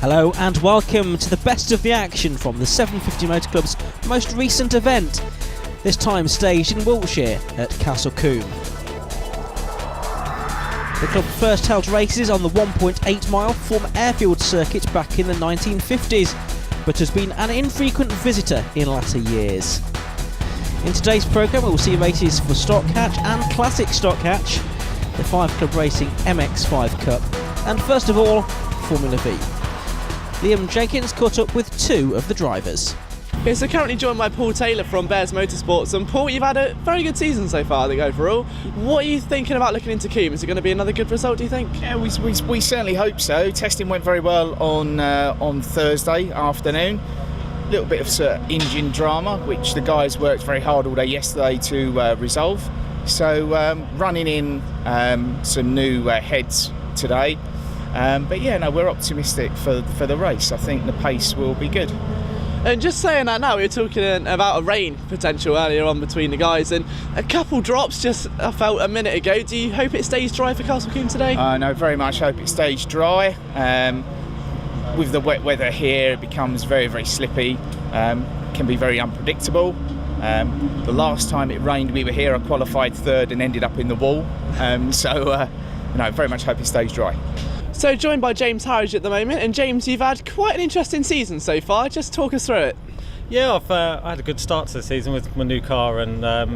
Hello and welcome to the best of the action from the 750 Motor Club's most recent event, this time staged in Wiltshire at Castle Combe. The club first held races on the 1.8 mile former airfield circuit back in the 1950s, but has been an infrequent visitor in latter years. In today's programme we will see races for Stock Hatch and Classic Stock Hatch, the 5 Club Racing MX5 Cup, and first of all, Formula Vee. Liam Jenkins caught up with 2 of the drivers. Okay, so currently joined by Paul Taylor from Bears Motorsports. And Paul, you've had a very good season so far, I think, overall. What are you thinking about looking into Combe? Is it going to be another good result, do you think? Yeah, we certainly hope so. Testing went very well on Thursday afternoon. A little bit of engine drama, which the guys worked very hard all day yesterday to resolve. So running in some new heads today. But yeah, no, we're optimistic for the race. I think the pace will be good. And just saying that now, we were talking about a rain potential earlier on between the guys, and a couple drops just I felt a minute ago. Do you hope it stays dry for Castle Combe today? No, very much hope it stays dry. With the wet weather here, it becomes very, very slippy, can be very unpredictable. The last time it rained, we were here, I qualified third and ended up in the wall. Very much hope it stays dry. So joined by James Harridge at the moment, and James, you've had quite an interesting season so far. Just talk us through it. Yeah, I've had a good start to the season with my new car, and I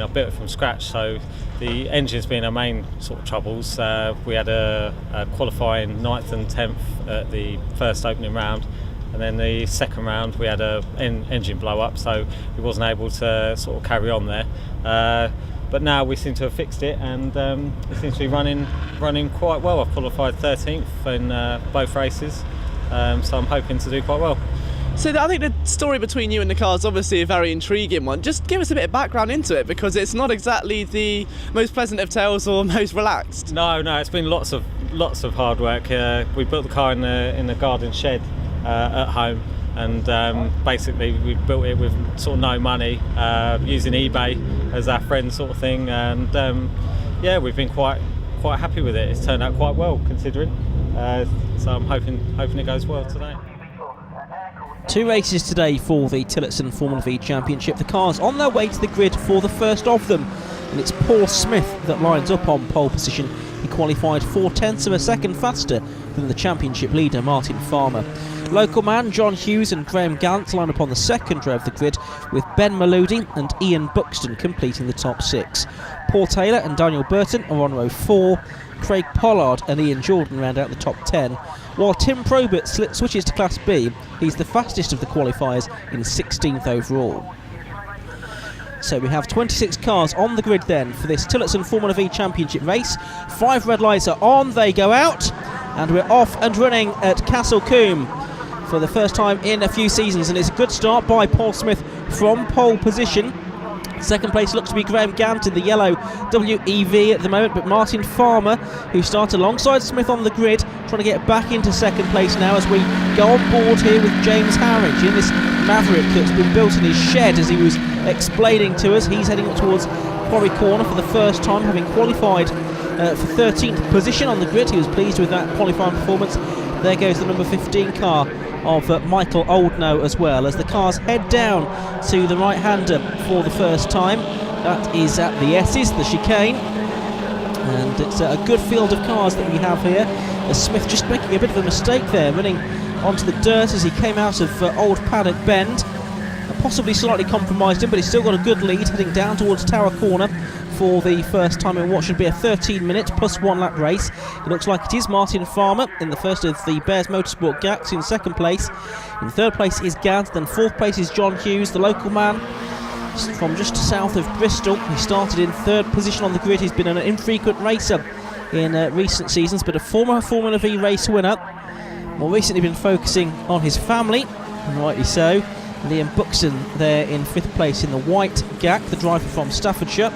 built it from scratch. So the engine's been our main sort of troubles. We had a qualifying 9th and 10th at the first opening round, and then the second round we had a engine blow up, so we wasn't able to sort of carry on there. But now we seem to have fixed it, and it seems to be running quite well. I've qualified 13th in both races, so I'm hoping to do quite well. So I think the story between you and the car is obviously a very intriguing one. Just give us a bit of background into it, because it's not exactly the most pleasant of tales or most relaxed. No, it's been lots of hard work. We built the car in the garden shed at home. And basically we built it with sort of no money, using eBay as our friend sort of thing, and we've been quite happy with it. It's turned out quite well considering, so I'm hoping it goes well today. 2 races today for the Tillotson Formula Vee Championship. The cars on their way to the grid for the first of them, and it's Paul Smith that lines up on pole position. He qualified 0.4 of a second faster than the championship leader Martin Farmer. Local man John Hughes and Graham Gant line up on the second row of the grid, with Ben Maludi and Ian Buxton completing the top 6. Paul Taylor and Daniel Burton are on row 4. Craig Pollard and Ian Jordan round out the top 10, while Tim Probert switches to Class B. He's the fastest of the qualifiers in 16th overall. So we have 26 cars on the grid then for this Tillotson Formula Vee Championship race. 5 red lights are on, they go out, and we're off and running at Castle Combe for the first time in a few seasons, and it's a good start by Paul Smith from pole position. Second place looks to be Graham Gant in the yellow WEV at the moment, but Martin Farmer, who started alongside Smith on the grid, trying to get back into second place now as we go on board here with James Harridge in this Maverick that's been built in his shed, as he was explaining to us. He's heading up towards Quarry Corner for the first time, having qualified for 13th position on the grid. He was pleased with that qualifying performance. There goes the number 15 car of Michael Oldknow as well, as the cars head down to the right-hander for the first time. That is at the S's, the chicane, and it's a good field of cars that we have here. Smith just making a bit of a mistake there, running onto the dirt as he came out of Old Paddock Bend. Possibly slightly compromised him, but he's still got a good lead heading down towards Tower Corner for the first time in what should be a 13-minute plus 1 lap race. It looks like it is Martin Farmer in the first of the Bears Motorsport Gax in second place. In third place is Gant, then fourth place is John Hughes, the local man from just south of Bristol. He started in third position on the grid. He's been an infrequent racer in recent seasons, but a former Formula Vee race winner. More recently been focusing on his family, and rightly so. Liam Buxton there in 5th place in the white GAC, the driver from Staffordshire.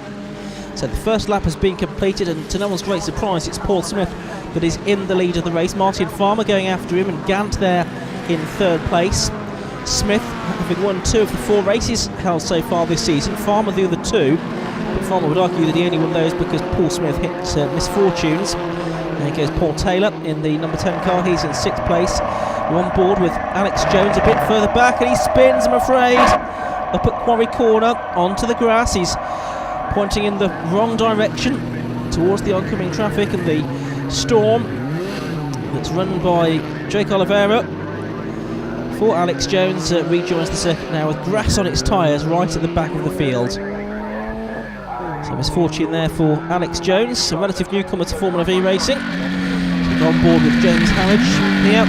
So the first lap has been completed, and to no one's great surprise, it's Paul Smith that is in the lead of the race. Martin Farmer going after him, and Gant there in 3rd place. Smith having won 2 of the 4 races held so far this season, Farmer the other 2, but Farmer would argue that he only won those because Paul Smith hit misfortunes. There goes Paul Taylor in the number 10 car. He's in 6th place. We're on board with Alex Jones a bit further back, and he spins, I'm afraid, up at Quarry Corner onto the grass. He's pointing in the wrong direction towards the oncoming traffic and the storm that's run by Jake Oliveira. For Alex Jones rejoins the circuit now with grass on its tyres right at the back of the field. So misfortune there for Alex Jones, a relative newcomer to Formula Vee racing. He's on board with James Harridge here,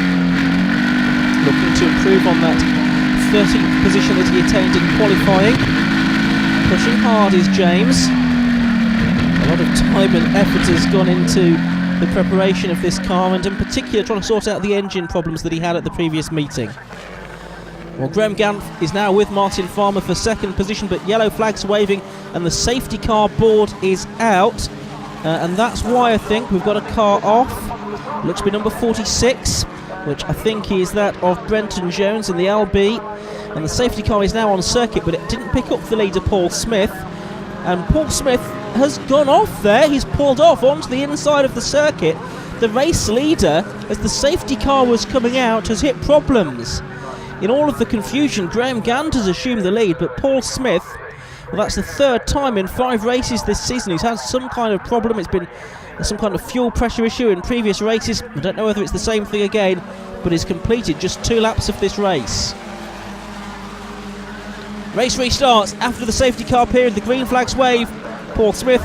looking to improve on that 13th position that he attained in qualifying. Pushing hard is James. A lot of time and effort has gone into the preparation of this car, and in particular trying to sort out the engine problems that he had at the previous meeting. Well, Graham Gant is now with Martin Farmer for 2nd position, but yellow flags waving and the safety car board is out, and that's why I think we've got a car off. Looks to be number 46, which I think is that of Brenton Jones in the LB, and the safety car is now on circuit, but it didn't pick up the leader Paul Smith, and Paul Smith has gone off there. He's pulled off onto the inside of the circuit. The race leader, as the safety car was coming out, has hit problems. In all of the confusion, Graham Gant has assumed the lead, but Paul Smith, well, that's the 3rd time in 5 races this season he's had some kind of problem. It's been some kind of fuel pressure issue in previous races. I don't know whether it's the same thing again, but he's completed just 2 laps of this race. Race restarts after the safety car period. The green flags wave. Paul Smith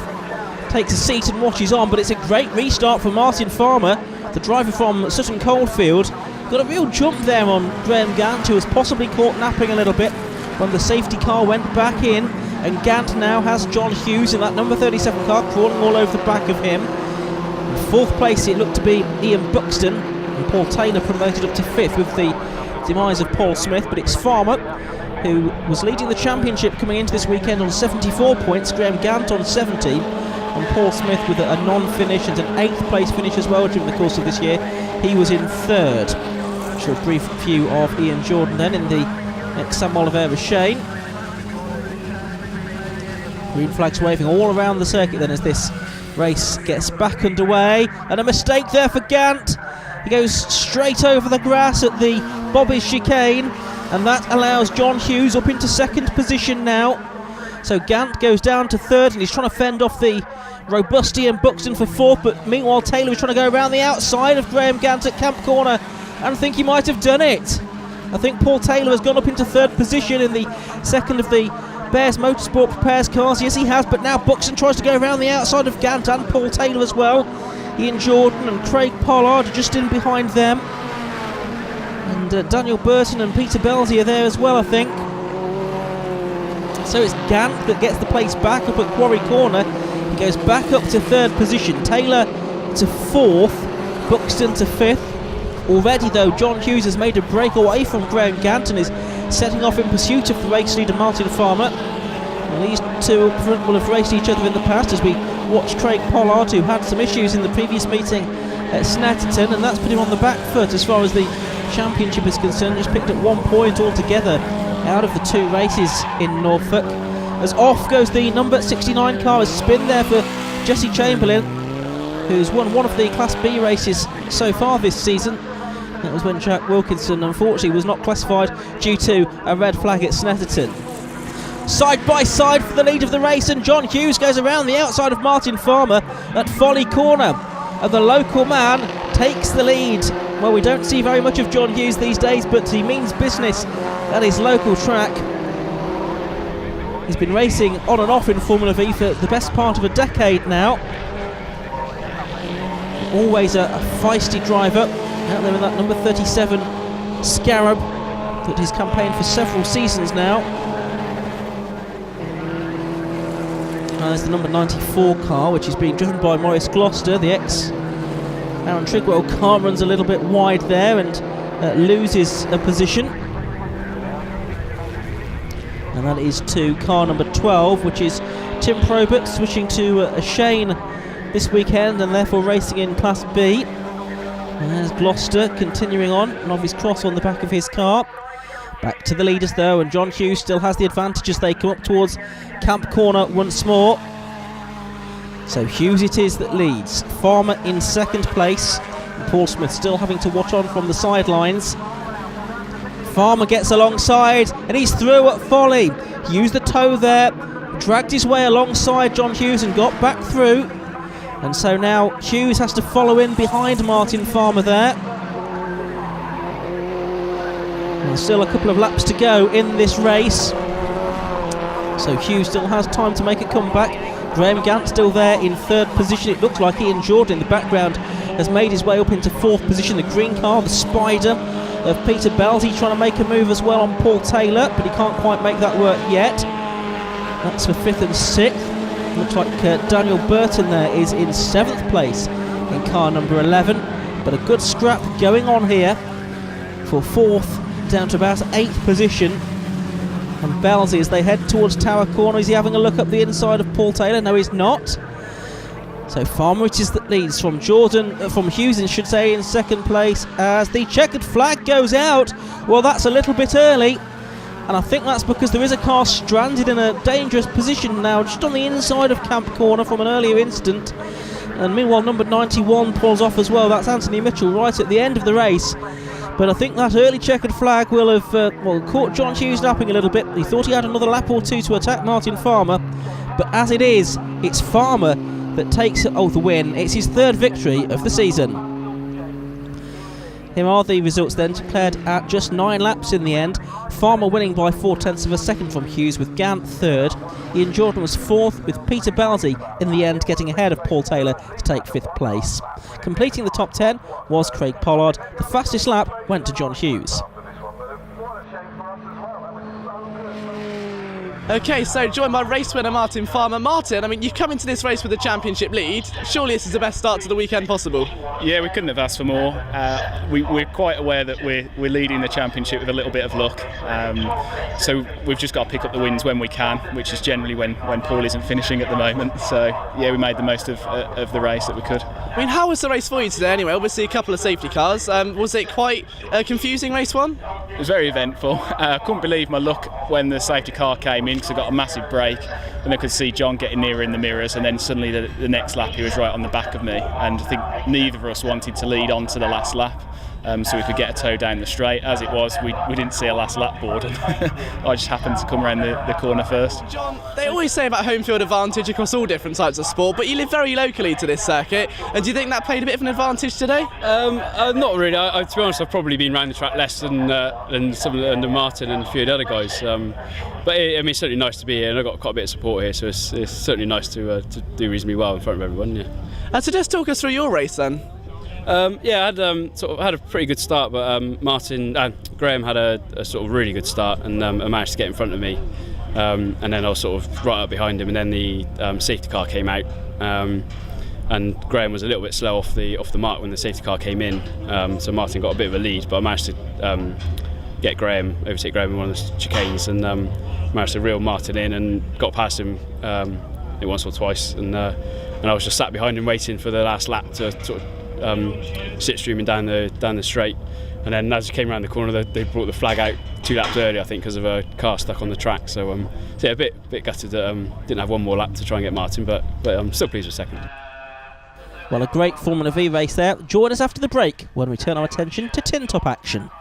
takes a seat and watches on, but it's a great restart for Martin Farmer, the driver from Sutton Coldfield. Got a real jump there on Graham Gant, who was possibly caught napping a little bit when the safety car went back in, and Gant now has John Hughes in that number 37 car crawling all over the back of him. In 4th place it looked to be Ian Buxton, and Paul Taylor promoted up to 5th with the demise of Paul Smith, but it's Farmer who was leading the championship coming into this weekend on 74 points, Graham Gant on 70, and Paul Smith with a non-finish and an 8th place finish as well during the course of this year. He was in 3rd. A brief view of Ian Jordan then in the ex-Sam Oliveira Shane. Green flags waving all around the circuit then as this race gets back underway, and a mistake there for Gant. He goes straight over the grass at the Bobby's chicane, and that allows John Hughes up into 2nd position now. So Gant goes down to 3rd, and he's trying to fend off the robust Ian Buxton for 4th, but meanwhile Taylor is trying to go around the outside of Graham Gant at Camp Corner, and I think he might have done it. I think Paul Taylor has gone up into 3rd position in the 2nd of the Bears Motorsport Prepares cars. Yes, he has, but now Buxton tries to go around the outside of Gant and Paul Taylor as well. Ian Jordan and Craig Pollard are just in behind them. And Daniel Burton and Peter Belzy are there as well, I think. So it's Gant that gets the place back up at Quarry Corner. He goes back up to 3rd position. Taylor to 4th, Buxton to 5th. Already though, John Hughes has made a break away from Graham Gant and is setting off in pursuit of the race leader Martin Farmer. And these two up front will have raced each other in the past, as we watch Craig Pollard, who had some issues in the previous meeting at Snetterton, and that's put him on the back foot as far as the championship is concerned. Just picked up 1 point altogether out of the 2 races in Norfolk. As off goes the number 69 car, a spin there for Jesse Chamberlain, who's won one of the Class B races so far this season. That was when Jack Wilkinson unfortunately was not classified due to a red flag at Snetterton. Side by side for the lead of the race, and John Hughes goes around the outside of Martin Farmer at Folly Corner, and the local man takes the lead. Well, we don't see very much of John Hughes these days, but he means business at his local track. He's been racing on and off in Formula Vee for the best part of a decade now. Always a feisty driver out there in that number 37 Scarab that he's campaigned for several seasons now. There's the number 94 car, which is being driven by Maurice Gloucester. The ex-Aaron Trigwell car runs a little bit wide there and loses a position. And that is to car number 12, which is Tim Probert, switching to a Shane this weekend and therefore racing in Class B. And there's Gloucester continuing on, Novice Cross on the back of his car. Back to the leaders though, and John Hughes still has the advantage as they come up towards Camp Corner once more. So Hughes it is that leads. Farmer in second place. Paul Smith still having to watch on from the sidelines. Farmer gets alongside and he's through at Folly. He used the toe there, dragged his way alongside John Hughes and got back through. And so now Hughes has to follow in behind Martin Farmer there. And still a couple of laps to go in this race. So Hughes still has time to make a comeback. Graham Gant still there in third position. It looks like Ian Jordan in the background has made his way up into fourth position. The green car, the Spider of Peter Belty, trying to make a move as well on Paul Taylor, but he can't quite make that work yet. That's for 5th and 6th. Looks like Daniel Burton there is in 7th place in car number 11. But a good scrap going on here for 4th down to about 8th position. And Belzy, as they head towards Tower Corner, is he having a look up the inside of Paul Taylor? No, he's not. So Farmer it is that leads from Hughes, I should say, in second place as the checkered flag goes out. Well, that's a little bit early, and I think that's because there is a car stranded in a dangerous position now, just on the inside of Camp Corner from an earlier incident. And meanwhile, number 91 pulls off as well. That's Anthony Mitchell right at the end of the race. But I think that early checkered flag will have caught John Hughes napping a little bit. He thought he had another lap or two to attack Martin Farmer, but as it is, it's Farmer that takes the win. It's his third victory of the season. Here are the results then, declared at just 9 laps in the end. Farmer winning by 0.4 of a second from Hughes, with Gant third. Ian Jordan was fourth, with Peter Belzy in the end getting ahead of Paul Taylor to take 5th place. Completing the top 10 was Craig Pollard. The fastest lap went to John Hughes. Okay, so joined by race winner Martin Farmer. Martin, I mean, you've come into this race with a championship lead. Surely this is the best start to the weekend possible. Yeah, we couldn't have asked for more. We're quite aware that we're leading the championship with a little bit of luck. So we've just got to pick up the wins when we can, which is generally when Paul isn't finishing at the moment. So yeah, we made the most of the race that we could. I mean, how was the race for you today anyway? Obviously a couple of safety cars. Was it quite a confusing race one? It was very eventful. I couldn't believe my luck when the safety car came in, because I got a massive break and I could see John getting nearer in the mirrors, and then suddenly the next lap he was right on the back of me, and I think neither of us wanted to lead on to the last lap. So we could get a tow down the straight. As it was, we didn't see a last lap board, and I just happened to come around the corner first. John, they always say about home field advantage across all different types of sport, but you live very locally to this circuit, and do you think that played a bit of an advantage today? Not really. To be honest, I've probably been around the track less than Martin and a few of the other guys. But it's certainly nice to be here, and I've got quite a bit of support here, so it's certainly nice to do reasonably well in front of everyone. Yeah. So just talk us through your race then. I had a pretty good start, but Graham had a sort of really good start, and managed to get in front of me, and then I was sort of right up behind him, and then the safety car came out, and Graham was a little bit slow off the mark when the safety car came in, so Martin got a bit of a lead, but I managed to overtake Graham in one of the chicanes, and managed to reel Martin in and got past him once or twice, and I was just sat behind him waiting for the last lap to sort of slipstreaming down the straight, and then as he came around the corner they brought the flag out 2 laps early, I think, because of a car stuck on the track, so yeah, a bit gutted that didn't have one more lap to try and get Martin, but I'm still pleased with second. Well, a great Formula Vee race there. Join us after the break when we turn our attention to tin top action.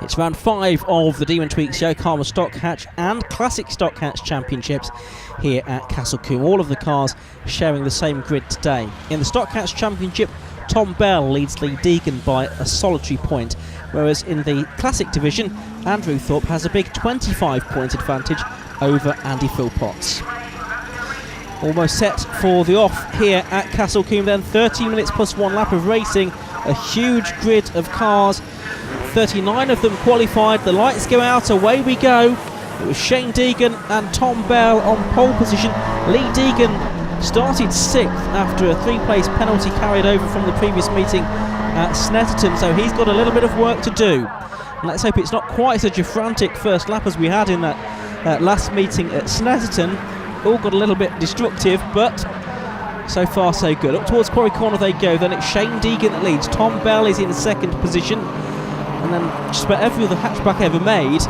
It's round 5 of the Demon Tweaks Yokohama Stock Hatch and Classic Stock Hatch Championships here at Castle Combe. All of the cars sharing the same grid today. In the Stock Hatch Championship, Tom Bell leads Lee Deegan by a solitary point, whereas in the Classic division, Andrew Thorpe has a big 25-point advantage over Andy Philpotts. Almost set for the off here at Castle Combe then. 30 minutes plus 1 lap of racing, a huge grid of cars. 39 of them qualified. The lights go out, away we go. It was Shane Deegan and Tom Bell on pole position. Lee Deegan started 6th after a 3-place penalty carried over from the previous meeting at Snetterton, so he's got a little bit of work to do. And let's hope it's not quite such a frantic first lap as we had in that last meeting at Snetterton. All got a little bit destructive, but So far so good. Up towards Quarry Corner they go, then it's Shane Deegan that leads. Tom Bell is in second position, and then just about every other hatchback ever made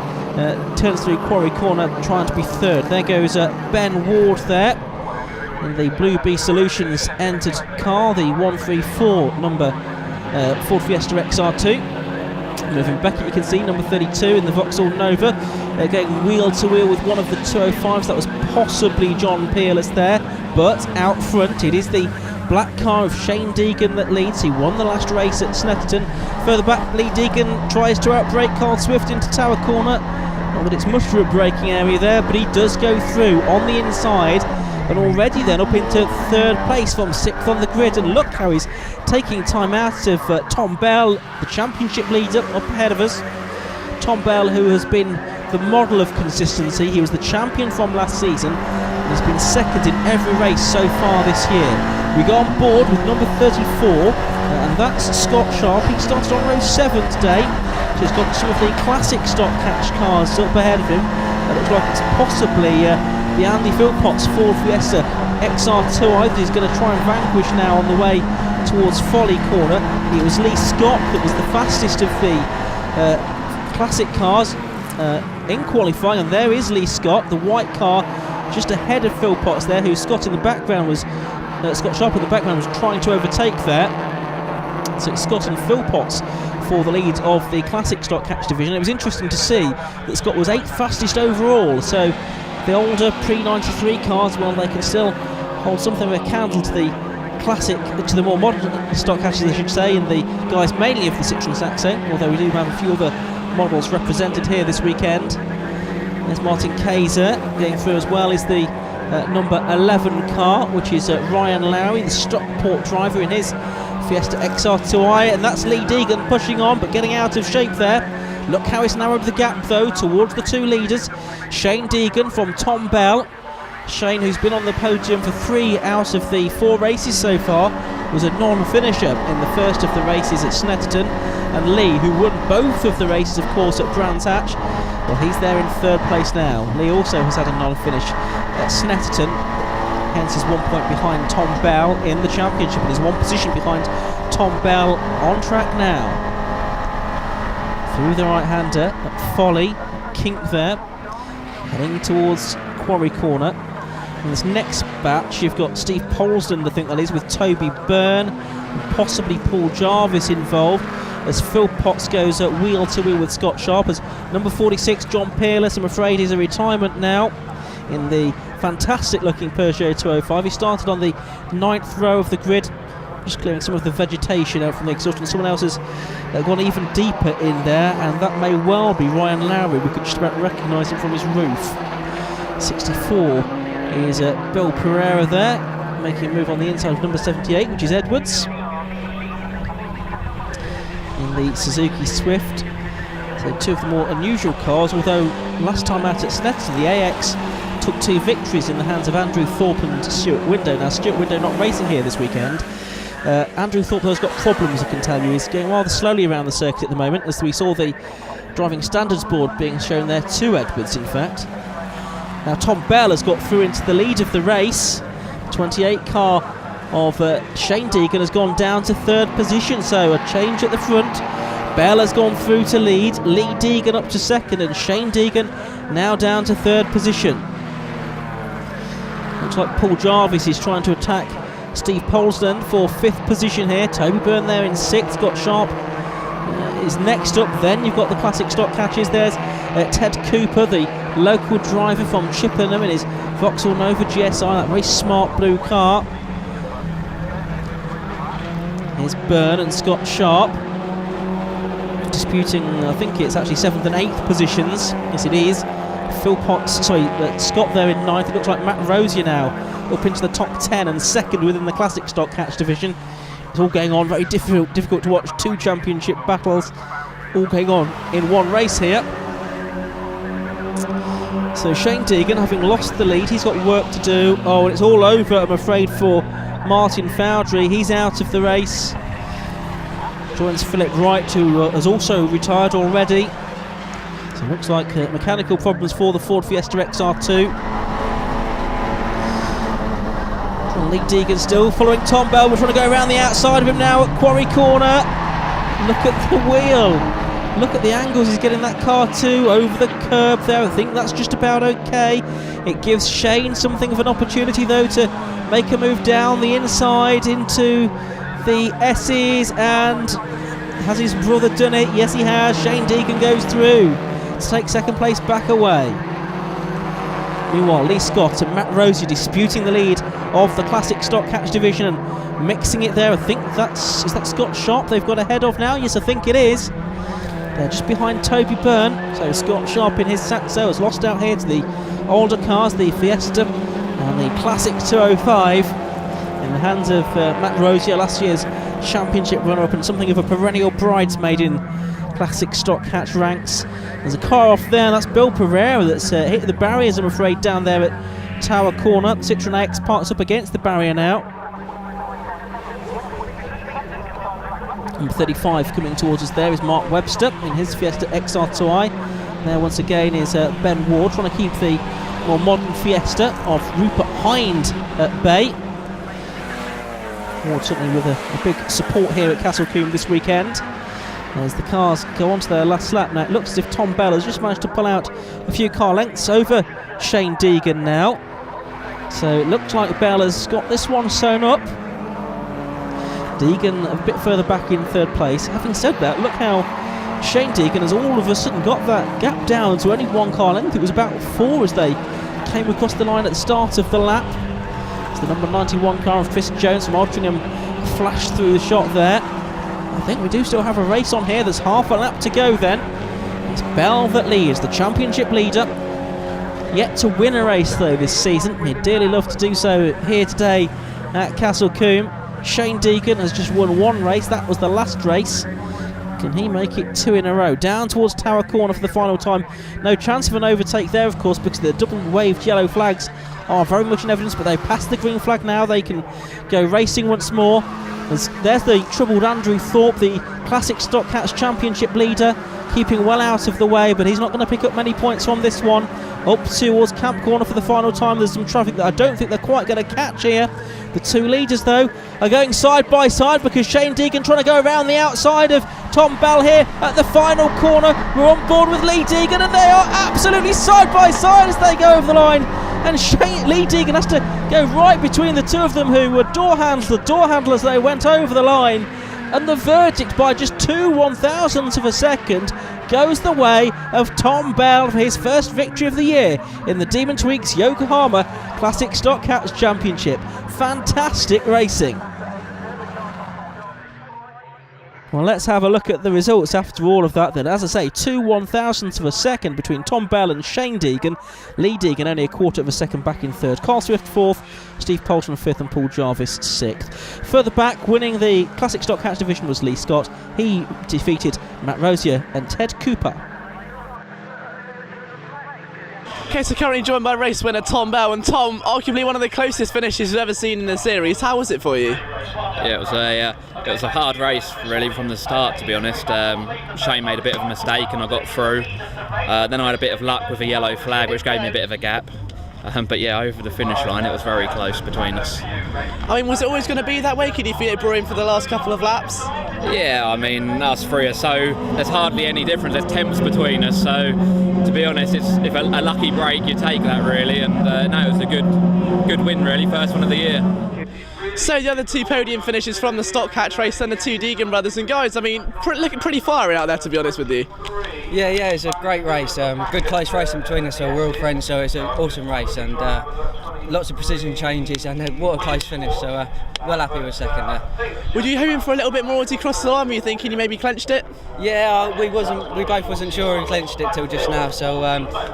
turns through Quarry Corner trying to be third. There goes Ben Ward there in the Blue Bee Solutions entered car, the 134 number Ford Fiesta XR2. Moving back, you can see number 32 in the Vauxhall Nova, going wheel to wheel with one of the 205s. That was possibly John Peerless there, but out front it is the black car of Shane Deegan that leads. He won the last race at Snetterton. Further back, Lee Deegan tries to outbrake Carl Swift into Tower Corner. Not that it's much for a braking area there, but he does go through on the inside, and already then up into third place from sixth on the grid. And look how he's taking time out of Tom Bell, the championship leader, up ahead of us. Tom Bell, who has been the model of consistency. He was the champion from last season and has been second in every race so far this year. We go on board with number 34, and that's Scott Sharp. He started on row 7 today. So he's got some of the classic stock catch cars up ahead of him. It looks like it's possibly the Andy Philpotts Ford Fiesta XR2. Either he's going to try and vanquish now on the way towards Folly Corner. It was Lee Scott that was the fastest of the classic cars in qualifying, and there is Lee Scott, the white car, just ahead of Philpotts there, who Scott in the background was Scott Sharp in the background was trying to overtake there. So it's Scott and Philpotts for the lead of the classic stock catch division. It was interesting to see that Scott was 8th fastest overall, so the older pre-93 cars, well, they can still hold something of a candle to the classic, to the more modern stock catches, I should say, and the guys mainly of the Citroen Saxo, although we do have a few other models represented here this weekend. There's Martin Kaiser going through, as well as the number 11 car, which is Ryan Lowry, the Stockport driver in his Fiesta XR2i, and that's Lee Deegan pushing on but getting out of shape there. Look how it's narrowed the gap though towards the two leaders. Shane Deegan from Tom Bell. Shane, who's been on the podium for 3 out of the 4 races so far, was a non-finisher in the first of the races at Snetterton. And Lee, who won both of the races, of course, at Brands Hatch, well, he's there in third place now. Lee also has had a non-finish at Snetterton, hence is 1 point behind Tom Bell in the championship, and is 1 position behind Tom Bell on track now. Through the right-hander at Folly, kink there, heading towards Quarry Corner. In this next batch, you've got Steve Polsden, I think that is, with Toby Byrne, and possibly Paul Jarvis involved, as Philpotts goes at wheel to wheel with Scott Sharp, as number 46 John Peerless, I'm afraid, is a retirement now in the fantastic looking Peugeot 205. He started on the 9th row of the grid, just clearing some of the vegetation out from the exhaust, and someone else has gone even deeper in there, and that may well be Ryan Lowry. We could just about recognise him from his roof. 64 is Bill Pereira there, making a move on the inside of number 78, which is Edwards in the Suzuki Swift. So 2 of the more unusual cars, although last time out at Snetterton, the AX took 2 victories in the hands of Andrew Thorpe and Stuart Window. Now, Stuart Window not racing here this weekend. Andrew Thorpe has got problems, I can tell you. He's going rather slowly around the circuit at the moment, as we saw the driving standards board being shown there to Edwards, in fact. Now, Tom Bell has got through into the lead of the race. 28 car of Shane Deegan has gone down to 3rd position, so a change at the front. Bell has gone through to lead, Lee Deegan up to 2nd, and Shane Deegan now down to 3rd position. Looks like Paul Jarvis is trying to attack Steve Polsden for 5th position here. Toby Byrne there in 6th. Scott Sharp is next up. Then you've got the classic stock catches. There's Ted Cooper, the local driver from Chippenham in his Vauxhall Nova GSI, that very smart blue car. Here's Byrne and Scott Sharp disputing, I think it's actually 7th and 8th positions. Yes, it is. Scott there in 9th. It looks like Matt Rosier now up into the top 10 and 2nd within the classic stock catch division. It's all going on, very difficult to watch. 2 championship battles all going on in one race here. So Shane Deegan, having lost the lead, he's got work to do. Oh, and it's all over, I'm afraid, for Martin Foudry. He's out of the race. Joins Philip Wright, who has also retired already. So it looks like mechanical problems for the Ford Fiesta XR2. And Lee Deegan still following Tom Bell. We're trying to go around the outside of him now at Quarry Corner. Look at the wheel. Look at the angles he's getting that car to over the curb there. I think that's just about okay. It gives Shane something of an opportunity though to make a move down the inside into the S's. And has his brother done it? Yes, he has. Shane Deegan goes through to take second place back away. Meanwhile, Lee Scott and Matt Rosier disputing the lead of the Classic Stock Catch division and mixing it there. I think is that Scott Sharp they've got ahead of now? Yes, I think it is. They're just behind Toby Byrne. So Scott Sharp in his Saxo has lost out here to the older cars, the Fiesta and the Classic 205 in the hands of Matt Rosier, last year's championship runner-up and something of a perennial bridesmaid in Classic Stock Catch ranks. There's a car off there, and that's Bill Pereira that's hit the barriers, I'm afraid, down there at Tower Corner. Citroen AX parks up against the barrier now. Number 35 coming towards us there is Mark Webster in his Fiesta XR2i. There once again is Ben Ward trying to keep the more modern Fiesta of Rupert Hind at bay. Ward certainly with a big support here at Castle Combe this weekend. As the cars go on to their last lap now, it looks as if Tom Bell has just managed to pull out a few car lengths over Shane Deegan now. So it looks like Bell has got this one sewn up. Deegan a bit further back in third place. Having said that, look how Shane Deegan has all of a sudden got that gap down to only one car length. It was about 4 as they came across the line at the start of the lap. It's the number 91 car of Chris Jones from Altrincham flashed through the shot there. I think we do still have a race on here. There's half a lap to go then. It's Bell that leads, the championship leader. Yet to win a race though this season. He'd dearly love to do so here today at Castle Combe. Shane Deegan has just won one race. That was the last race. Can he make it 2 in a row? Down towards Tower Corner for the final time. No chance of an overtake there, of course, because the double waved yellow flags are very much in evidence, but they passed the green flag now. They can go racing once more. There's the troubled Andrew Thorpe, the Classic Stock Catch Championship leader, keeping well out of the way, but he's not going to pick up many points from this one. Up towards Camp Corner for the final time. There's some traffic that I don't think they're quite going to catch here. The two leaders, though, are going side by side because Shane Deegan trying to go around the outside of Tom Bell here at the final corner. We're on board with Lee Deegan, and they are absolutely side by side as they go over the line. And Lee Deegan has to go right between the two of them, who were door handlers. They went over the line, and the verdict by just 2 1/1000ths of a second goes the way of Tom Bell for his first victory of the year in the Demon Tweaks Yokohama Classic Stock Catch Championship. Fantastic racing. Well, let's have a look at the results after all of that then. As I say, 2 1/1000ths of a second between Tom Bell and Shane Deegan. Lee Deegan only a quarter of a second back in third. Carl Swift 4th, Steve Poulton 5th and Paul Jarvis 6th. Further back, winning the Classic Stock Catch division was Lee Scott. He defeated Matt Rosier and Ted Cooper. Okay, so currently joined by race winner Tom Bell, and Tom, arguably one of the closest finishes you've ever seen in the series. How was it for you? Yeah, it was a hard race really from the start, to be honest. Shane made a bit of a mistake and I got through. Then I had a bit of luck with a yellow flag, which gave me a bit of a gap. But yeah, over the finish line, it was very close between us. I mean, was it always going to be that way? Could you feel it brewing for the last couple of laps? Yeah, I mean, us three are so, there's hardly any difference. There's temps between us, so to be honest, it's if a lucky break, you take that really. And no, it was a good win really, first one of the year. So the other two podium finishes from the Stock Catch race and the two Deegan brothers, and guys, I mean, looking pretty fiery out there, to be honest with you. Yeah, it's a great race. Good close racing between us, so we're all friends, so it's an awesome race, and lots of precision changes, and what a close finish, so well happy with second there. Were you hoping for a little bit more as you crossed the line? Were you thinking you maybe clenched it? Yeah, we both wasn't sure and clinched it till just now, so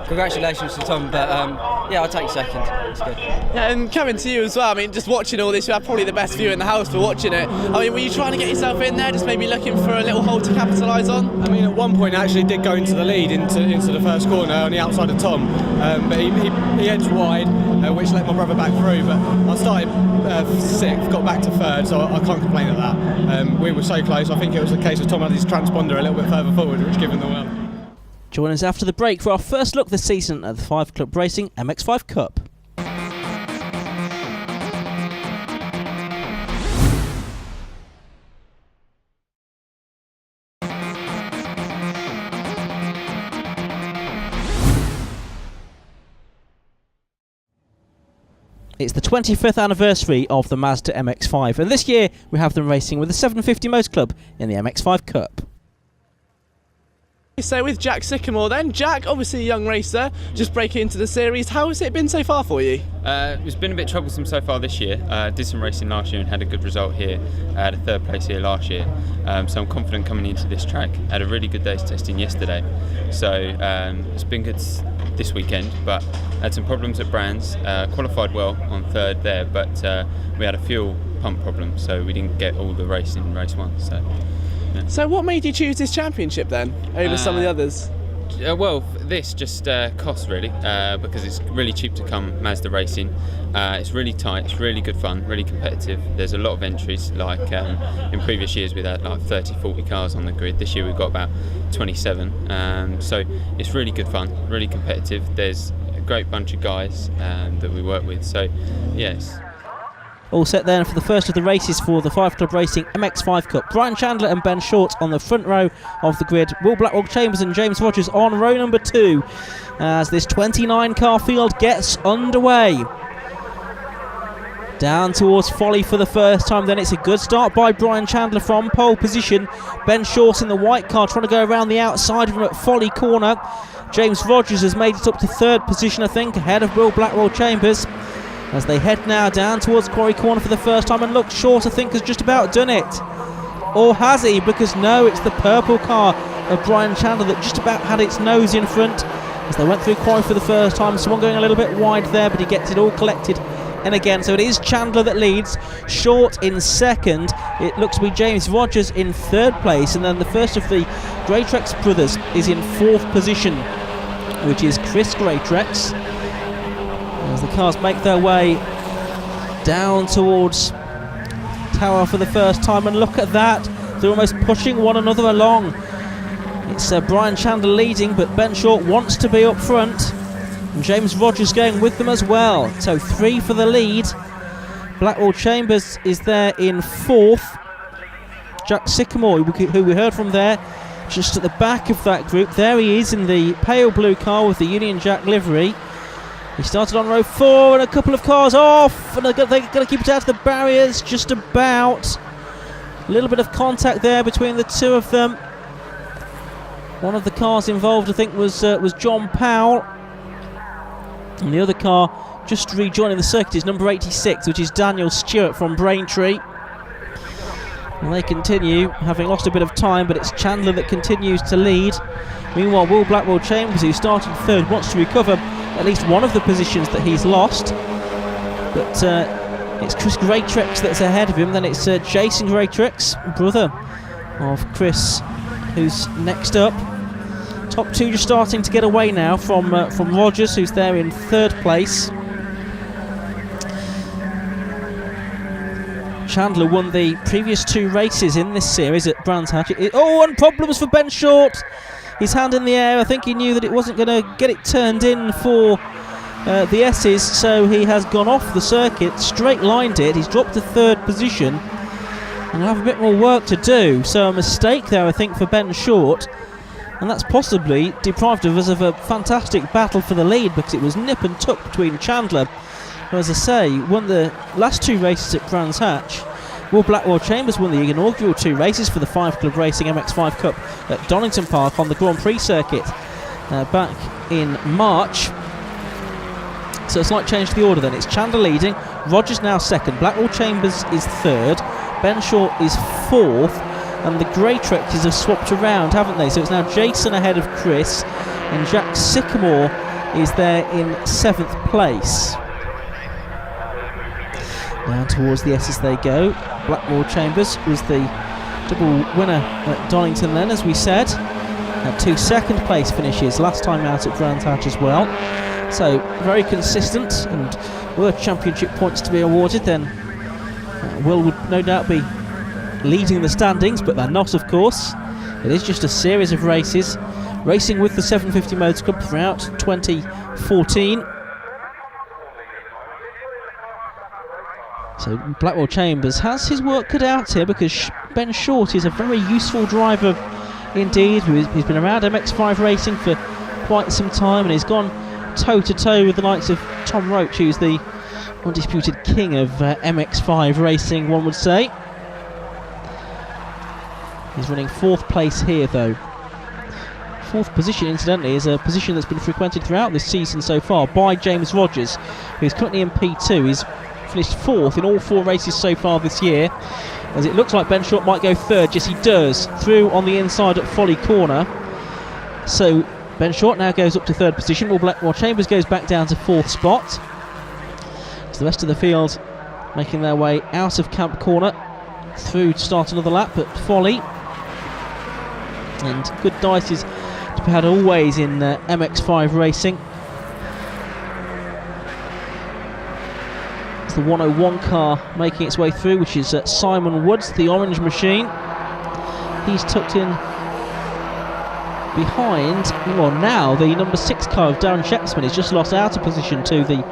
congratulations to Tom, but yeah, I'll take second, it's good. Yeah, and coming to you as well, I mean, just watching all this, you have probably the best view in the house for watching it. I mean, were you trying to get yourself in there, just maybe looking for a little hole to capitalise on? I mean, at one point I actually did go into the lead, into the first corner on the outside of Tom, but he edged wide, which let my brother back through, but I started 6th, got back to 3rd, so I can't complain at that. We were so close. I think it was a case of Tom had his transponder a little bit further forward, which gave him the win. Join us after the break for our first look this season at the 5 Club Racing MX5 Cup. It's the 25th anniversary of the Mazda MX5, and this year we have them racing with the 750 Motor Club in the MX5 Cup. So with Jack Sycamore then, Jack, obviously a young racer, just breaking into the series. How has it been so far for you? It's been a bit troublesome so far this year. Did some racing last year and had a good result here. I had a third place here last year, so I'm confident coming into this track. Had a really good day's testing yesterday, so it's been good this weekend, but had some problems at Brands. Qualified well on third there, but we had a fuel pump problem, so we didn't get all the racing in race one. So, yeah. So what made you choose this championship then, over some of the others? Well, this just costs really, because it's really cheap to come Mazda racing. It's really tight, it's really good fun, really competitive. There's a lot of entries, like in previous years we had like 30-40 cars on the grid. This year we've got about 27, so it's really good fun, really competitive. There's a great bunch of guys that we work with, so yes. All set then for the first of the races for the 5 Club Racing MX5 Cup. Brian Chandler and Ben Short on the front row of the grid. Will Blackwell Chambers and James Rogers on row number 2 as this 29 car field gets underway. Down towards Folly for the first time, then it's a good start by Brian Chandler from pole position. Ben Short in the white car trying to go around the outside of him at Folly corner. James Rogers has made it up to third position, I think, ahead of Will Blackwell Chambers, as they head now down towards Quarry Corner for the first time, and look, Short I think has just about done it. Or has he? Because no, it's the purple car of Brian Chandler that just about had its nose in front as they went through Quarry for the first time. Someone going a little bit wide there, but he gets it all collected in again. So it is Chandler that leads, Short in second. It looks to be James Rogers in third place, and then the first of the Greatrex brothers is in fourth position, which is Chris Greatrex. As the cars make their way down towards Tower for the first time, and look at that, they're almost pushing one another along. It's Brian Chandler leading, but Ben Short wants to be up front, and James Rogers going with them as well. So 3 for the lead. Blackwell Chambers is there in fourth. Jack Sycamore, who we heard from there, just at the back of that group. There he is in the pale blue car with the Union Jack livery. He started on row 4 and a couple of cars off, and they're going to keep it out of the barriers just about. A little bit of contact there between the two of them. One of the cars involved, I think, was John Powell, and the other car just rejoining the circuit is number 86, which is Daniel Stewart from Braintree. And they continue, having lost a bit of time, but it's Chandler that continues to lead. Meanwhile, Will Blackwell Chambers, who started third, wants to recover at least one of the positions that he's lost. But it's Chris Greatrex that's ahead of him. Then it's Jason Greatrex, brother of Chris, who's next up. Top 2 just starting to get away now from Rogers, who's there in third place. Chandler won the previous 2 races in this series at Brands Hatch. Oh, and problems for Ben Short. His hand in the air. I think he knew that it wasn't going to get it turned in for the S's, so he has gone off the circuit, straight lined it. He's dropped to third position and he'll have a bit more work to do. So a mistake there, I think, for Ben Short, and that's possibly deprived of us of a fantastic battle for the lead, because it was nip and tuck between Chandler, who, as I say, won the last 2 races at Brands Hatch. Will Blackwell Chambers won the inaugural 2 races for the 5 Club Racing MX5 Cup at Donington Park on the Grand Prix circuit back in March. So a slight change to the order then. It's Chandler leading, Rogers now second, Blackwell Chambers is third, Ben Short is fourth, and the Greatrexes have swapped around, haven't they? So it's now Jason ahead of Chris, and Jack Sycamore is there in 7th place. Down towards the S's they go. Blackwell Chambers was the double winner at Donington then, as we said. Had 2 second place finishes last time out at Brands Hatch as well. So very consistent, and were championship points to be awarded, then Will would no doubt be leading the standings, but they're not, of course. It is just a series of races, racing with the 750 Motor Club throughout 2014. So Blackwell Chambers has his work cut out here, because Ben Short is a very useful driver indeed. He's been around MX5 racing for quite some time, and he's gone toe-to-toe with the likes of Tom Roach, who's the undisputed king of MX5 racing, one would say. He's running 4th place here, though. 4th position, incidentally, is a position that's been frequented throughout this season so far by James Rogers, who's currently in P2. He's finished 4th in all 4 races so far this year, as it looks like Ben Short might go 3rd. Yes, he does, through on the inside at Folly Corner. So Ben Short now goes up to 3rd position, while Chambers goes back down to 4th spot. So the rest of the field making their way out of Camp Corner through to start another lap at Folly. And good dice is to be had always in MX5 racing. It's the 101 car making its way through, which is Simon Woods, the orange machine. He's tucked in behind, well, now the number 6 car of Darren Shepsman is just lost out of position to the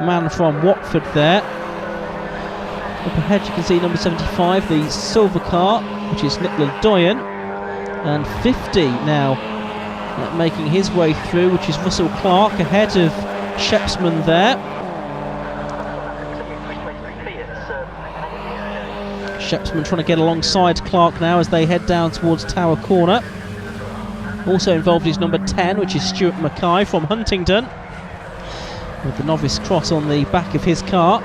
man from Watford there. Up ahead you can see number 75, the silver car, which is Nicola Doyen. And 50 now making his way through, which is Russell Clark ahead of Shepsman there. Shepsman trying to get alongside Clark now as they head down towards Tower Corner. Also involved is number 10, which is Stuart Mackay from Huntingdon, with the novice cross on the back of his car.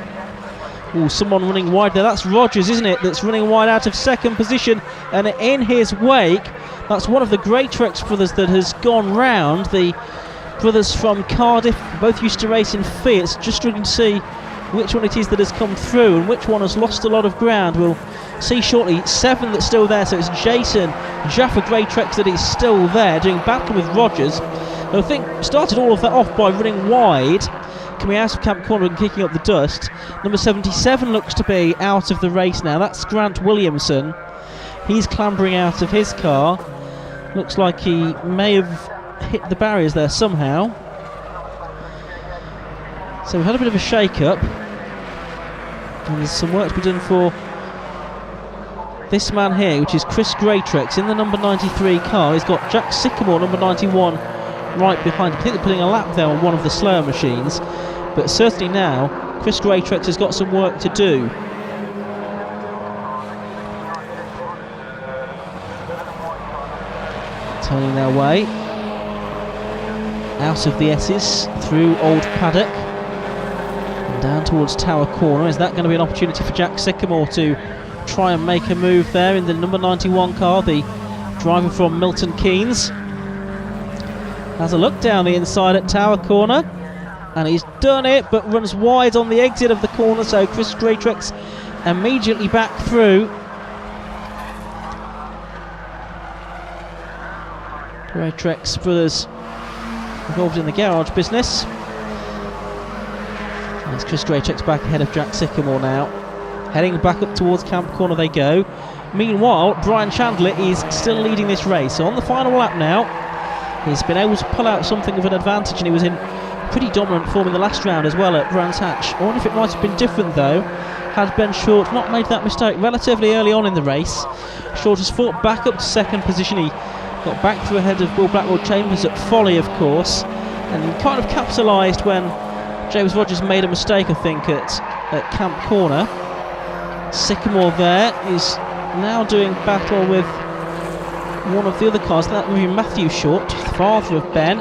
Oh, someone running wide there. That's Rogers, isn't it? That's running wide out of 2nd position, and in his wake, that's one of the Greatrex brothers that has gone round. The brothers from Cardiff, both used to race in Fiats. Just struggling to see which one it is that has come through and which one has lost a lot of ground. We'll see shortly. 7 that's still there, so it's Jason Jaffa Greatrex that is still there, doing battle with Rogers. I think started all of that off by running wide, coming out of Camp Corner and kicking up the dust. Number 77 looks to be out of the race now. That's Grant Williamson. He's clambering out of his car. Looks like he may have hit the barriers there somehow. So we've had a bit of a shake-up, and there's some work to be done for this man here, which is Chris Greatrex in the number 93 car. He's got Jack Sycamore, number 91, right behind him. I think they're putting a lap there on one of the slower machines, but certainly now Chris Greatrex has got some work to do. Turning their way out of the S's through Old Paddock and down towards Tower Corner. Is that going to be an opportunity for Jack Sycamore to try and make a move there in the number 91 car, the driver from Milton Keynes? Has a look down the inside at Tower Corner, and he's done it, but runs wide on the exit of the corner, so Chris Greatrex immediately back through. Greatrex brothers involved in the garage business. There's Chris Greatrex back ahead of Jack Sycamore now. Heading back up towards Camp Corner they go. Meanwhile, Brian Chandler is still leading this race. So on the final lap now, he's been able to pull out something of an advantage, and he was in pretty dominant form in the last round as well at Brands Hatch. I wonder if it might have been different though, had Ben Short not made that mistake relatively early on in the race. Short has fought back up to 2nd position. He got back through ahead of Will Blackwell Chambers at Folly, of course, and kind of capitalised when James Rogers made a mistake, I think, at Camp Corner. Sycamore there is now doing battle with one of the other cars, that would be Matthew Short, the father of Ben.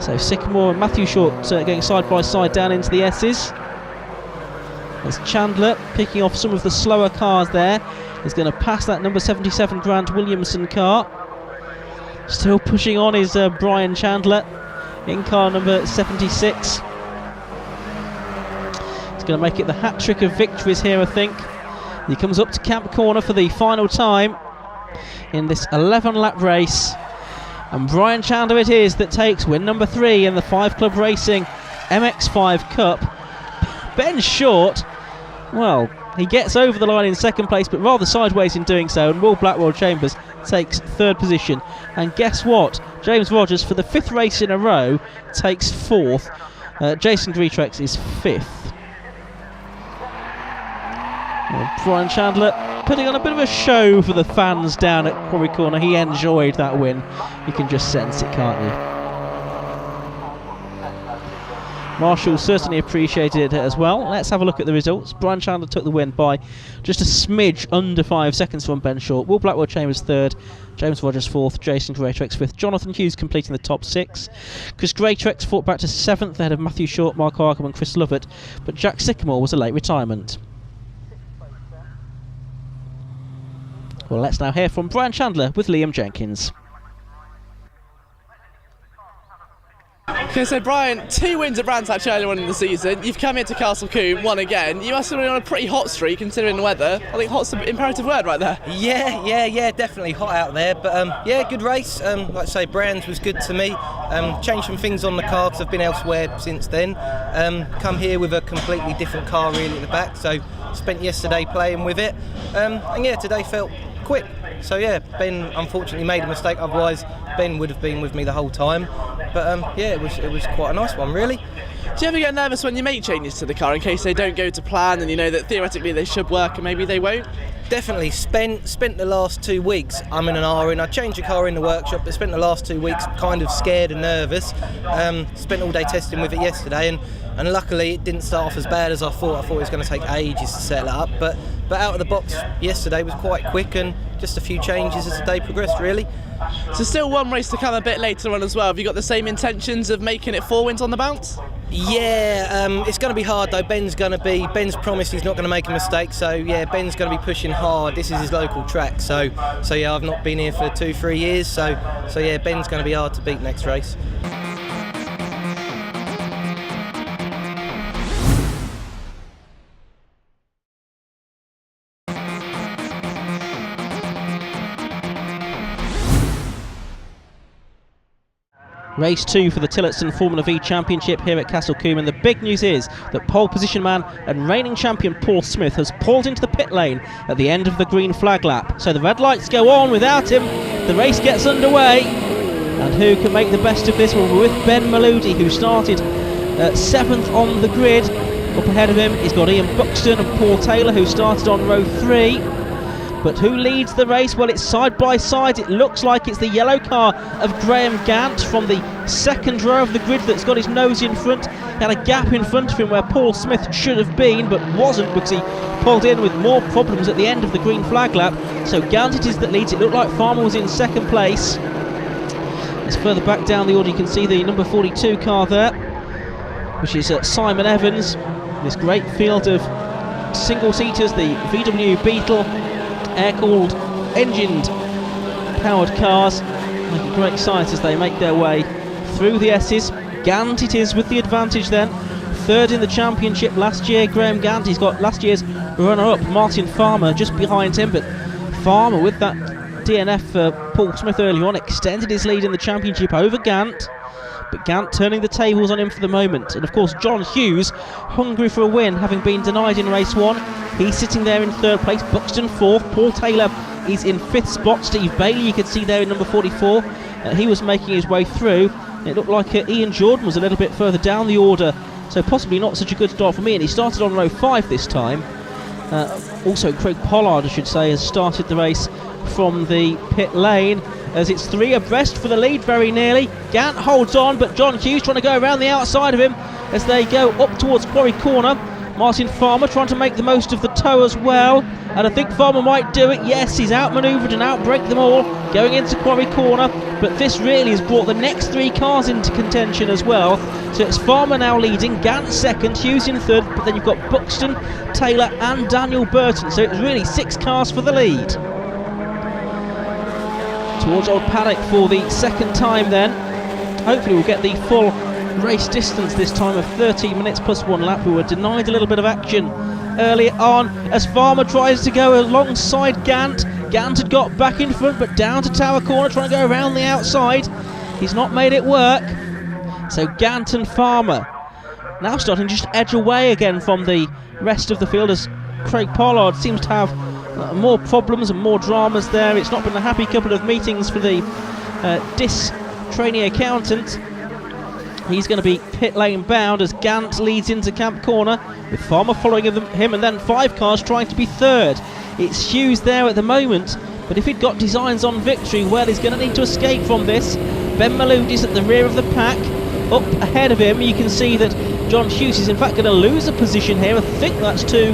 So Sycamore and Matthew Short going side by side down into the S's. There's Chandler picking off some of the slower cars there. He's going to pass that number 77 Grant Williamson car. Still pushing on is Brian Chandler in car number 76. He's going to make it the hat-trick of victories here, I think. He comes up to Camp Corner for the final time in this 11-lap race. And Brian Chandler it is that takes win number 3 in the 5 Club Racing MX5 Cup. Ben Short, well, he gets over the line in 2nd place, but rather sideways in doing so, and Will Blackwell Chambers takes 3rd position. And guess what? James Rogers, for the 5th race in a row, takes 4th. Jason Greatrex is 5th. Well, Brian Chandler putting on a bit of a show for the fans down at Quarry Corner. He enjoyed that win. You can just sense it, can't you? Marshall certainly appreciated it as well. Let's have a look at the results. Brian Chandler took the win by just a smidge under 5 seconds from Ben Short. Will Blackwell Chambers third, James Rogers fourth, Jason Greatrex fifth, Jonathan Hughes completing the top 6. Chris Greatrex fought back to 7th ahead of Matthew Short, Mark Arkham and Chris Lovett, but Jack Sycamore was a late retirement. Well, let's now hear from Brian Chandler with Liam Jenkins. Okay, so Brian, 2 wins at Brands Hatch earlier on in the season. You've come here to Castle Combe, won again. You must have been on a pretty hot streak considering the weather. I think hot's an imperative word right there. Yeah, definitely hot out there. But yeah, good race. Like I say, Brands was good to me. Changed some things on the car because I've been elsewhere since then. Come here with a completely different car really at the back. So spent yesterday playing with it. And yeah, today felt quick. So yeah, Ben unfortunately made a mistake. Otherwise, Ben would have been with me the whole time. But yeah, it was quite a nice one, really. Do you ever get nervous when you make changes to the car in case they don't go to plan and you know that theoretically they should work and maybe they won't? Definitely. Spent the last 2 weeks I'm in an R-in. I changed the car in the workshop, but spent the last 2 weeks kind of scared and nervous. Spent all day testing with it yesterday, and luckily it didn't start off as bad as I thought. I thought it was going to take ages to settle it up, but out of the box yesterday was quite quick, and just a few changes as the day progressed, really. So still one race to come a bit later on as well. Have you got the same intentions of making it 4 wins on the bounce? Yeah, it's going to be hard though. Ben's promised he's not going to make a mistake, so yeah, Ben's going to be pushing hard. This is his local track, so yeah, I've not been here for 2-3 years, so yeah, Ben's going to be hard to beat next race. Race 2 for the Tillotson Formula Vee Championship here at Castle Combe, and the big news is that pole position man and reigning champion Paul Smith has pulled into the pit lane at the end of the green flag lap. So the red lights go on without him, the race gets underway, and who can make the best of this? Well, we're with Ben Maludi, who started 7th on the grid. Up ahead of him he's got Ian Buxton and Paul Taylor, who started on row 3. But who leads the race? Well, it's side by side. It looks like it's the yellow car of Graham Gant from the 2nd row of the grid that's got his nose in front. He had a gap in front of him where Paul Smith should have been, but wasn't, because he pulled in with more problems at the end of the green flag lap. So Gant it is that leads. It looked like Farmer was in 2nd place. It's further back down the order. You can see the number 42 car there, which is Simon Evans. This great field of single-seaters, the VW Beetle, air-cooled, engined, powered cars, making great sight as they make their way through the S's. Gant it is with the advantage then. 3rd in the championship last year, Graham Gant. He's got last year's runner-up, Martin Farmer, just behind him, but Farmer, with that DNF for Paul Smith early on, extended his lead in the championship over Gant. But Gant turning the tables on him for the moment. And of course John Hughes, hungry for a win, having been denied in race 1. He's sitting there in 3rd place, Buxton 4th, Paul Taylor is in 5th spot, Steve Bailey you could see there in number 44. He was making his way through. It looked like Ian Jordan was a little bit further down the order, so possibly not such a good start for me, and he started on row 5 this time. Also Craig Pollard, I should say, has started the race from the pit lane, as it's 3 abreast for the lead very nearly. Gant holds on, but John Hughes trying to go around the outside of him as they go up towards Quarry Corner. Martin Farmer trying to make the most of the tow as well, and I think Farmer might do it. Yes, he's outmanoeuvred and outbraked them all going into Quarry Corner, but this really has brought the next 3 cars into contention as well. So it's Farmer now leading, Gant 2nd, Hughes in 3rd, but then you've got Buxton, Taylor and Daniel Burton, so it's really 6 cars for the lead. Towards Old Paddock for the 2nd time then. Hopefully we'll get the full race distance this time of 13 minutes plus 1 lap. We were denied a little bit of action early on as Farmer tries to go alongside Gant. Gant had got back in front, but down to Tower Corner trying to go around the outside. He's not made it work. So Gant and Farmer now starting to just edge away again from the rest of the field, as Craig Pollard seems to have more problems and more dramas there. It's not been a happy couple of meetings for the DIS trainee accountant. He's going to be pit lane bound as Gant leads into Camp Corner, with Farmer following him, and then 5 cars trying to be 3rd. It's Hughes there at the moment, but if he'd got designs on victory, well, he's going to need to escape from this. Ben Maloudi's at the rear of the pack. Up ahead of him you can see that John Hughes is in fact going to lose a position here. I think that's to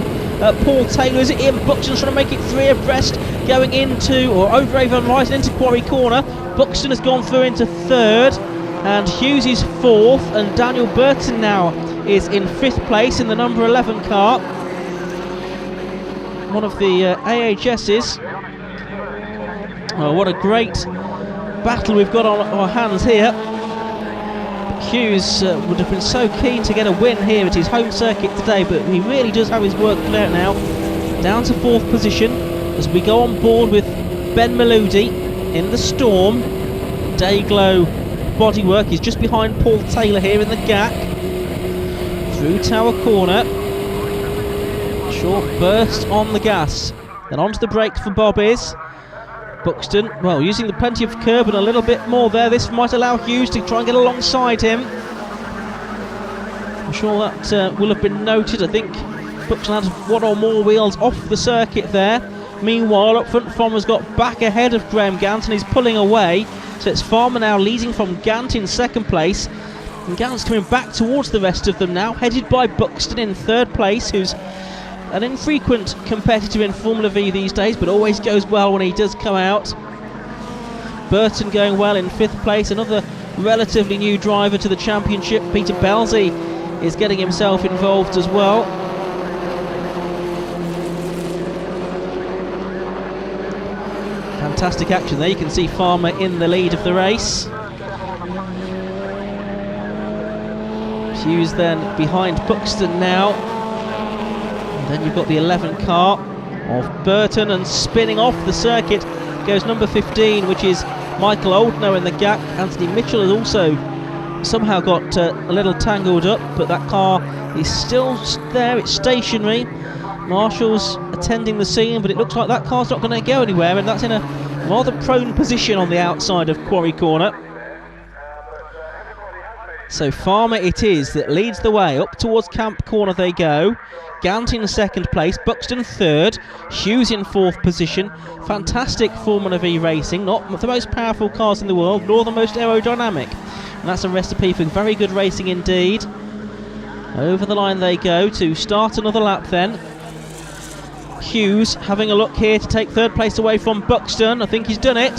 Paul Taylor. Is it Ian Buxton's trying to make it 3 abreast, going into, or over Avon Right and into Quarry Corner. Buxton has gone through into 3rd, and Hughes is 4th, and Daniel Burton now is in 5th place in the number 11 car. One of the AHS's. Oh, what a great battle we've got on our hands here. Hughes would have been so keen to get a win here at his home circuit today, but he really does have his work cut out now. Down to 4th position as we go on board with Ben Maludi in the Storm. Dayglow bodywork. He's just behind Paul Taylor here in the GAC. Through Tower Corner. Short burst on the gas. Then onto the brake for Bobbies. Buxton, well, using the plenty of curb and a little bit more there. This might allow Hughes to try and get alongside him. I'm sure that will have been noted. I think Buxton had 1 or more wheels off the circuit there. Meanwhile, up front, Farmer's got back ahead of Graham Gant and he's pulling away. So it's Farmer now leading from Gant in 2nd place. And Gant's coming back towards the rest of them now, headed by Buxton in 3rd place, who's an infrequent competitor in Formula Vee these days, but always goes well when he does come out. Burton going well in 5th place, another relatively new driver to the championship. Peter Belzy is getting himself involved as well. Fantastic action there. You can see Farmer in the lead of the race. Hughes then behind Buxton now. Then you've got the 11 car of Burton, and spinning off the circuit goes number 15, which is Michael Oldknow in the gap. Anthony Mitchell has also somehow got a little tangled up, but that car is still there, it's stationary. Marshall's attending the scene, but it looks like that car's not going to go anywhere, and that's in a rather prone position on the outside of Quarry Corner. So Farmer it is that leads the way. Up towards Camp Corner they go. Gant in 2nd place, Buxton 3rd, Hughes in 4th position. Fantastic Formula Vee racing, not the most powerful cars in the world, nor the most aerodynamic. And that's a recipe for very good racing indeed. Over the line they go to start another lap then. Hughes having a look here to take 3rd place away from Buxton. I think he's done it.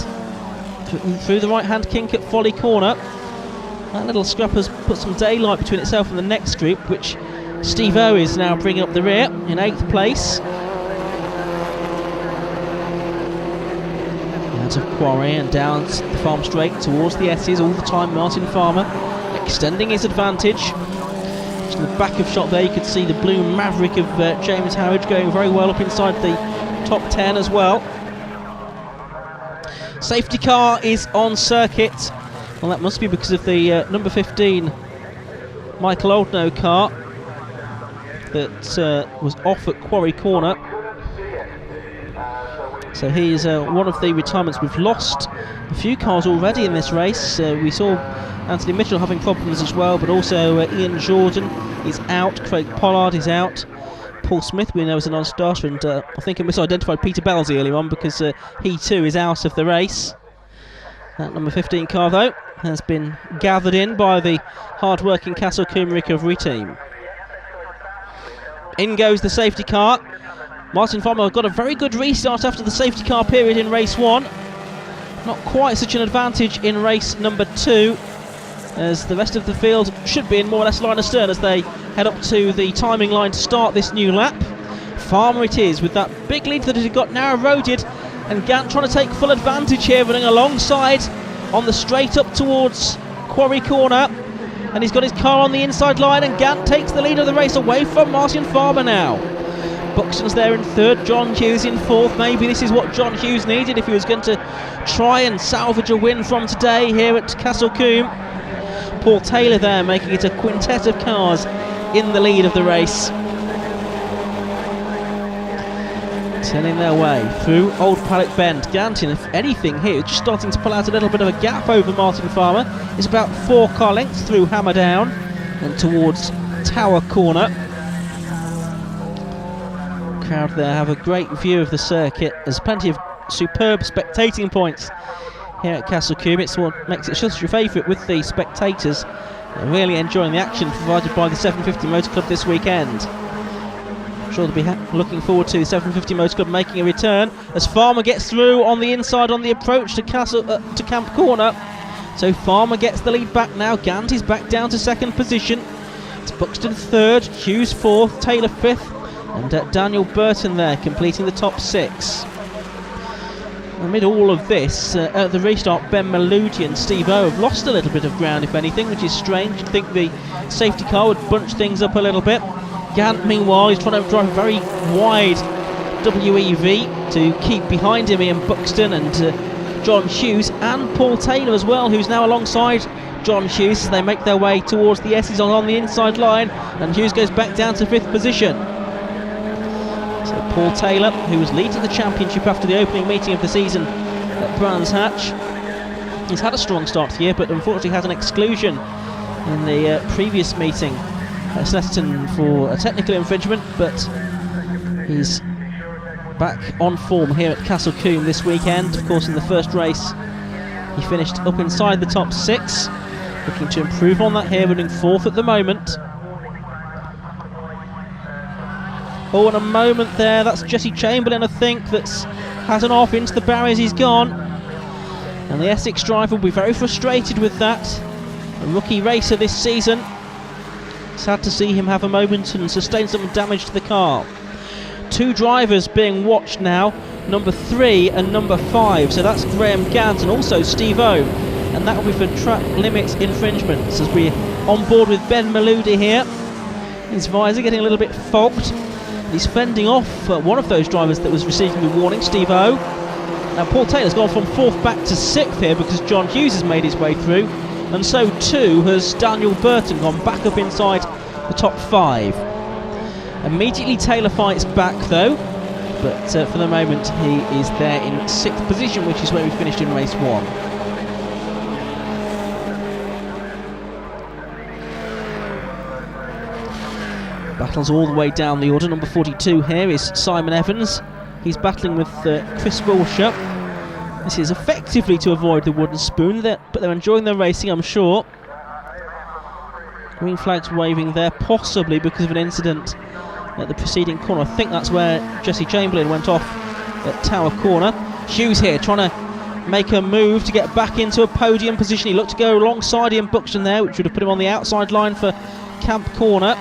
Through the right-hand kink at Folly Corner. That little scrap has put some daylight between itself and the next group, which Steve O is now bringing up the rear in 8th place. Out of Quarry and down the farm straight towards the S's all the time. Martin Farmer extending his advantage. Just in the back of shot there you could see the blue Maverick of James Harridge going very well up inside the top 10 as well. Safety car is on circuit. Well, that must be because of the number 15 Michael Oldknow car that was off at Quarry Corner. So he's one of the retirements. We've lost a few cars already in this race. We saw Anthony Mitchell having problems as well, but also Ian Jordan is out, Craig Pollard is out, Paul Smith we know is a non-starter, and I think I misidentified Peter Belzy earlier on because he too is out of the race. That number 15 car though has been gathered in by the hard-working Castle Combe recovery team. In goes the safety car. Martin Farmer got a very good restart after the safety car period in race 1. Not quite such an advantage in race number 2, as the rest of the field should be in more or less line astern as they head up to the timing line to start this new lap. Farmer it is, with that big lead that it got now eroded, and Gant trying to take full advantage here, running alongside on the straight up towards Quarry Corner, and he's got his car on the inside line, and Gant takes the lead of the race away from Martin Farmer now. Buxton's there in 3rd, John Hughes in 4th. Maybe this is what John Hughes needed if he was going to try and salvage a win from today here at Castle Combe. Paul Taylor there making it a quintet of cars in the lead of the race. Turning their way through Old Paddock Bend. Gantin, if anything here, just starting to pull out a little bit of a gap over Martin Farmer. It's about 4 car lengths through Hammerdown and towards Tower Corner. Crowd there have a great view of the circuit. There's plenty of superb spectating points here at Castle Combe. It's what makes it just your favourite with the spectators They're really enjoying the action provided by the 750 Motor Club this weekend. I'm sure they'll be looking forward to the 750 Motor Club making a return as Farmer gets through on the inside on the approach to Camp Corner. So Farmer gets the lead back now. Gant is back down to second position. It's Buxton third, Hughes fourth, Taylor fifth, and Daniel Burton there completing the top 6. Amid all of this, at the restart, Ben Maludi and Steve O have lost a little bit of ground, if anything, which is strange. You'd think the safety car would bunch things up a little bit. Gant, meanwhile, is trying to drive a very wide WEV to keep behind him Ian Buxton and John Hughes and Paul Taylor as well, who's now alongside John Hughes. They make their way towards the S's on the inside line, and Hughes goes back down to 5th position. So Paul Taylor, who was leading the championship after the opening meeting of the season at Brands Hatch, he's had a strong start to the year, but unfortunately has an exclusion in the previous meeting at Snetterton for a technical infringement, but he's back on form here at Castle Combe this weekend. Of course, in the first race he finished up inside the top 6, looking to improve on that here, running 4th at the moment. Oh, and a moment there, that's Jesse Chamberlain, I think, that's had an off into the barriers. He's gone, and the Essex driver will be very frustrated with that. A rookie racer this season. Sad to see him have a moment and sustain some damage to the car. 2 drivers being watched now, number 3 and number 5, so that's Graham Gant and also Steve O, and that will be for track limit infringements as we're on board with Ben Maludi here. His visor getting a little bit fogged. He's fending off one of those drivers that was receiving the warning, Steve O. Now Paul Taylor's gone from 4th back to 6th here because John Hughes has made his way through, and so too has Daniel Burton, gone back up inside the top 5. Immediately Taylor fights back though, but for the moment he is there in 6th position, which is where we finished in race 1. Battles all the way down the order. Number 42 here is Simon Evans. He's battling with Chris Wilshire. This is effectively to avoid the wooden spoon, but they're enjoying their racing, I'm sure. Green flags waving there, possibly because of an incident at the preceding corner. I think that's where Jesse Chamberlain went off at Tower Corner. Hughes here trying to make a move to get back into a podium position. He looked to go alongside Ian Buxton there, which would have put him on the outside line for Camp Corner.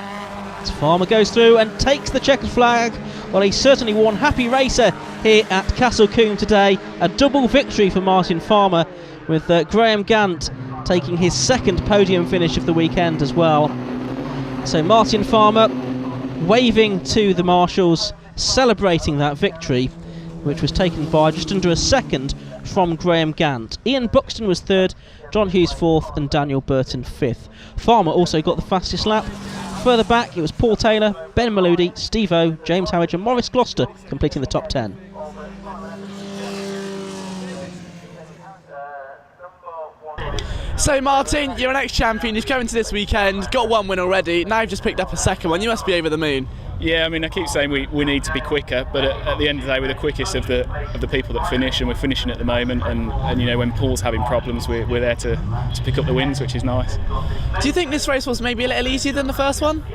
As Farmer goes through and takes the checkered flag. Well, he's certainly one happy racer here at Castle Combe today. A double victory for Martin Farmer, with Graham Gant taking his 2nd podium finish of the weekend as well. So Martin Farmer waving to the marshals, celebrating that victory, which was taken by just under a second from Graham Gant. Ian Buxton was 3rd, John Hughes 4th, and Daniel Burton 5th. Farmer also got the fastest lap. Further back, it was Paul Taylor, Ben Maludi, Steve O, James Howage and Maurice Gloucester completing the top 10. So Martin, you're an ex-champion, you've come into this weekend, got 1 win already, now you've just picked up a 2nd one, you must be over the moon. Yeah, I mean, I keep saying we need to be quicker, but at the end of the day, we're the quickest of the people that finish, and we're finishing at the moment. And you know, when Paul's having problems, we're there to pick up the wins, which is nice. Do you think this race was maybe a little easier than the first one?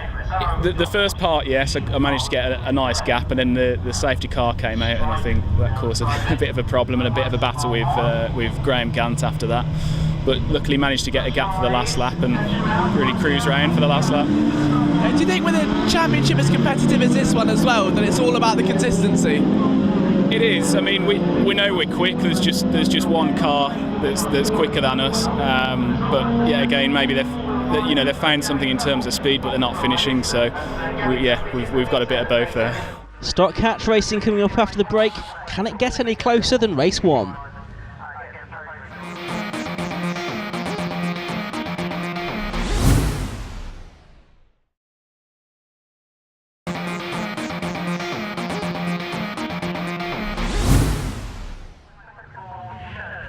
The first part, yes, I managed to get a nice gap, and then the safety car came out, and I think that caused a bit of a problem and a bit of a battle with Graham Gant after that. But luckily managed to get a gap for the last lap and really cruise around for the last lap. Do you think with a championship as competitive as this one as well, that it's all about the consistency? It is. I mean, we know we're quick. There's just one car that's quicker than us. But yeah, again, maybe they've found something in terms of speed, but they're not finishing. So we've got a bit of both there. Stock Catch racing coming up after the break. Can it get any closer than race 1?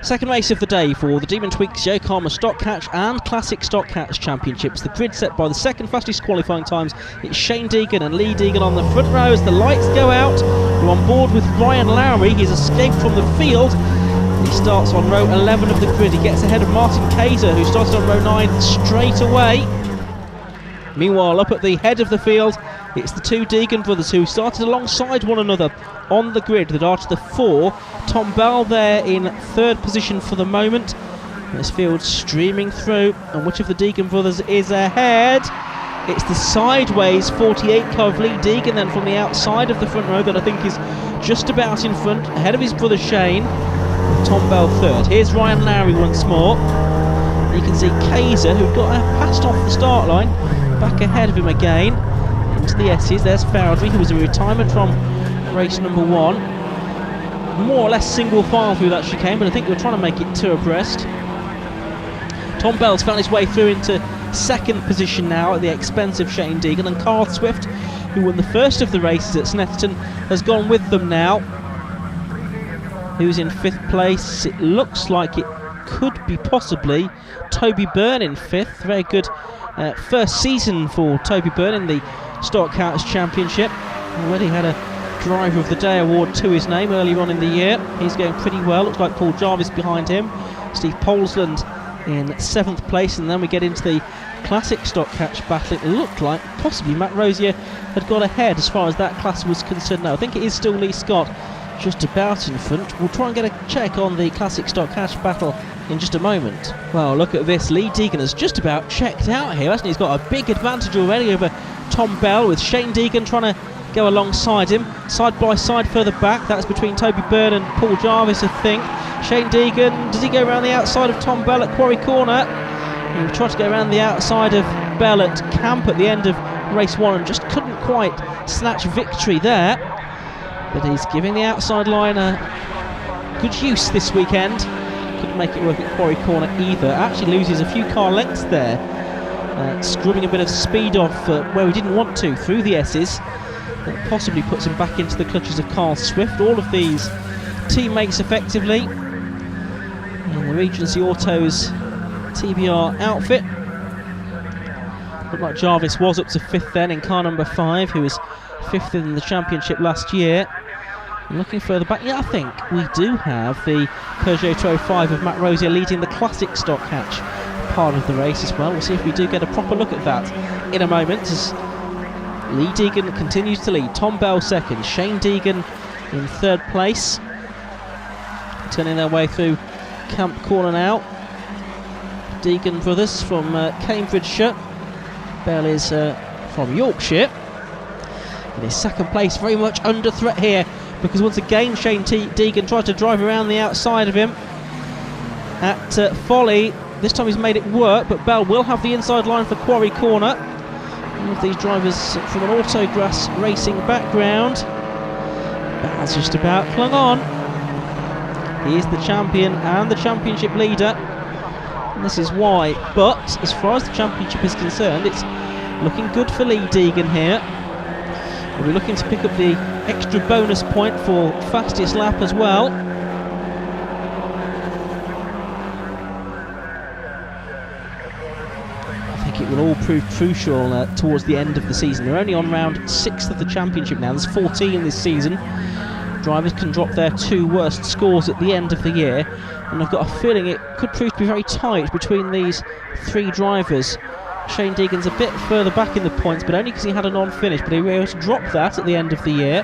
Second race of the day for the Demon Tweaks Yokohama Stock Catch and Classic Stock Catch Championships. The grid set by the 2nd fastest qualifying times. It's Shane Deegan and Lee Deegan on the front row as the lights go out. We're on board with Ryan Lowry. He's escaped from the field. He starts on row 11 of the grid. He gets ahead of Martin Kaiser, who started on row 9 straight away. Meanwhile, up at the head of the field, it's the two Deegan brothers who started alongside one another on the grid that are to the 4. Tom Bell there in third position for the moment. This field streaming through, and which of the Deegan brothers is ahead? It's the sideways 48 car of Lee Deegan then from the outside of the front row that I think is just about in front, ahead of his brother Shane. Tom Bell third. Here's Ryan Lowry once more. You can see Kaiser, who got passed off the start line, back ahead of him again into the S's. There's Fowdry, who was a retirement from race number 1. More or less single file through that chicane, but I think we're trying to make it 2 abreast. Tom Bell's found his way through into second position now at the expense of Shane Deegan, and Carl Swift, who won the first of the races at Snetterton, has gone with them now. Who's in 5th place? It looks like it could be possibly Toby Byrne in 5th. Very good first season for Toby Byrne in the Stock Carts Championship. Already had a Driver of the Day award to his name earlier on in the year. He's going pretty well. Looks like Paul Jarvis behind him. Steve Polsland in 7th place, and then we get into the classic stock catch battle. It looked like possibly Matt Rosier had got ahead as far as that class was concerned. No, I think it is still Lee Scott just about in front. We'll try and get a check on the classic stock catch battle in just a moment. Well, look at this. Lee Deegan has just about checked out here, hasn't he? He's got a big advantage already over Tom Bell, with Shane Deegan trying to go alongside him. Side by side further back, that's between Toby Byrne and Paul Jarvis, I think. Shane Deegan, does he go around the outside of Tom Bell at Quarry Corner? He tried to go around the outside of Bell at Camp at the end of race 1 and just couldn't quite snatch victory there. But he's giving the outside line a good use this weekend. Couldn't make it work at Quarry Corner either. Actually loses a few car lengths there, scrubbing a bit of speed off where we didn't want to through the S's. That possibly puts him back into the clutches of Carl Swift. All of these teammates effectively in the Regency Autos TBR outfit. Looked like Jarvis was up to 5th then in car number 5, who was 5th in the championship last year. And looking further back, yeah, I think we do have the Peugeot 205 of Matt Rosier leading the classic stock catch part of the race as well. We'll see if we do get a proper look at that in a moment, as Lee Deegan continues to lead. Tom Bell 2nd, Shane Deegan in 3rd place, turning their way through Camp Corner now. Deegan brothers from Cambridgeshire. Bell is from Yorkshire. In his 2nd place, very much under threat here, because once again Shane Deegan tried to drive around the outside of him at Folly. This time he's made it work, but Bell will have the inside line for Quarry Corner. One of these drivers from an autograss racing background. Bell's just about clung on. He is the champion and the championship leader, and this is why. But as far as the championship is concerned, it's looking good for Lee Deegan here. We'll be looking to pick up the extra bonus point for fastest lap as well. I think it will all prove crucial towards the end of the season. We're only on round 6th of the championship now. There's 14 this season. Drivers can drop their 2 worst scores at the end of the year, and I've got a feeling it could prove to be very tight between these 3 drivers. Shane Deegan's a bit further back in the points, but only because he had a non-finish, but he was able to drop that at the end of the year.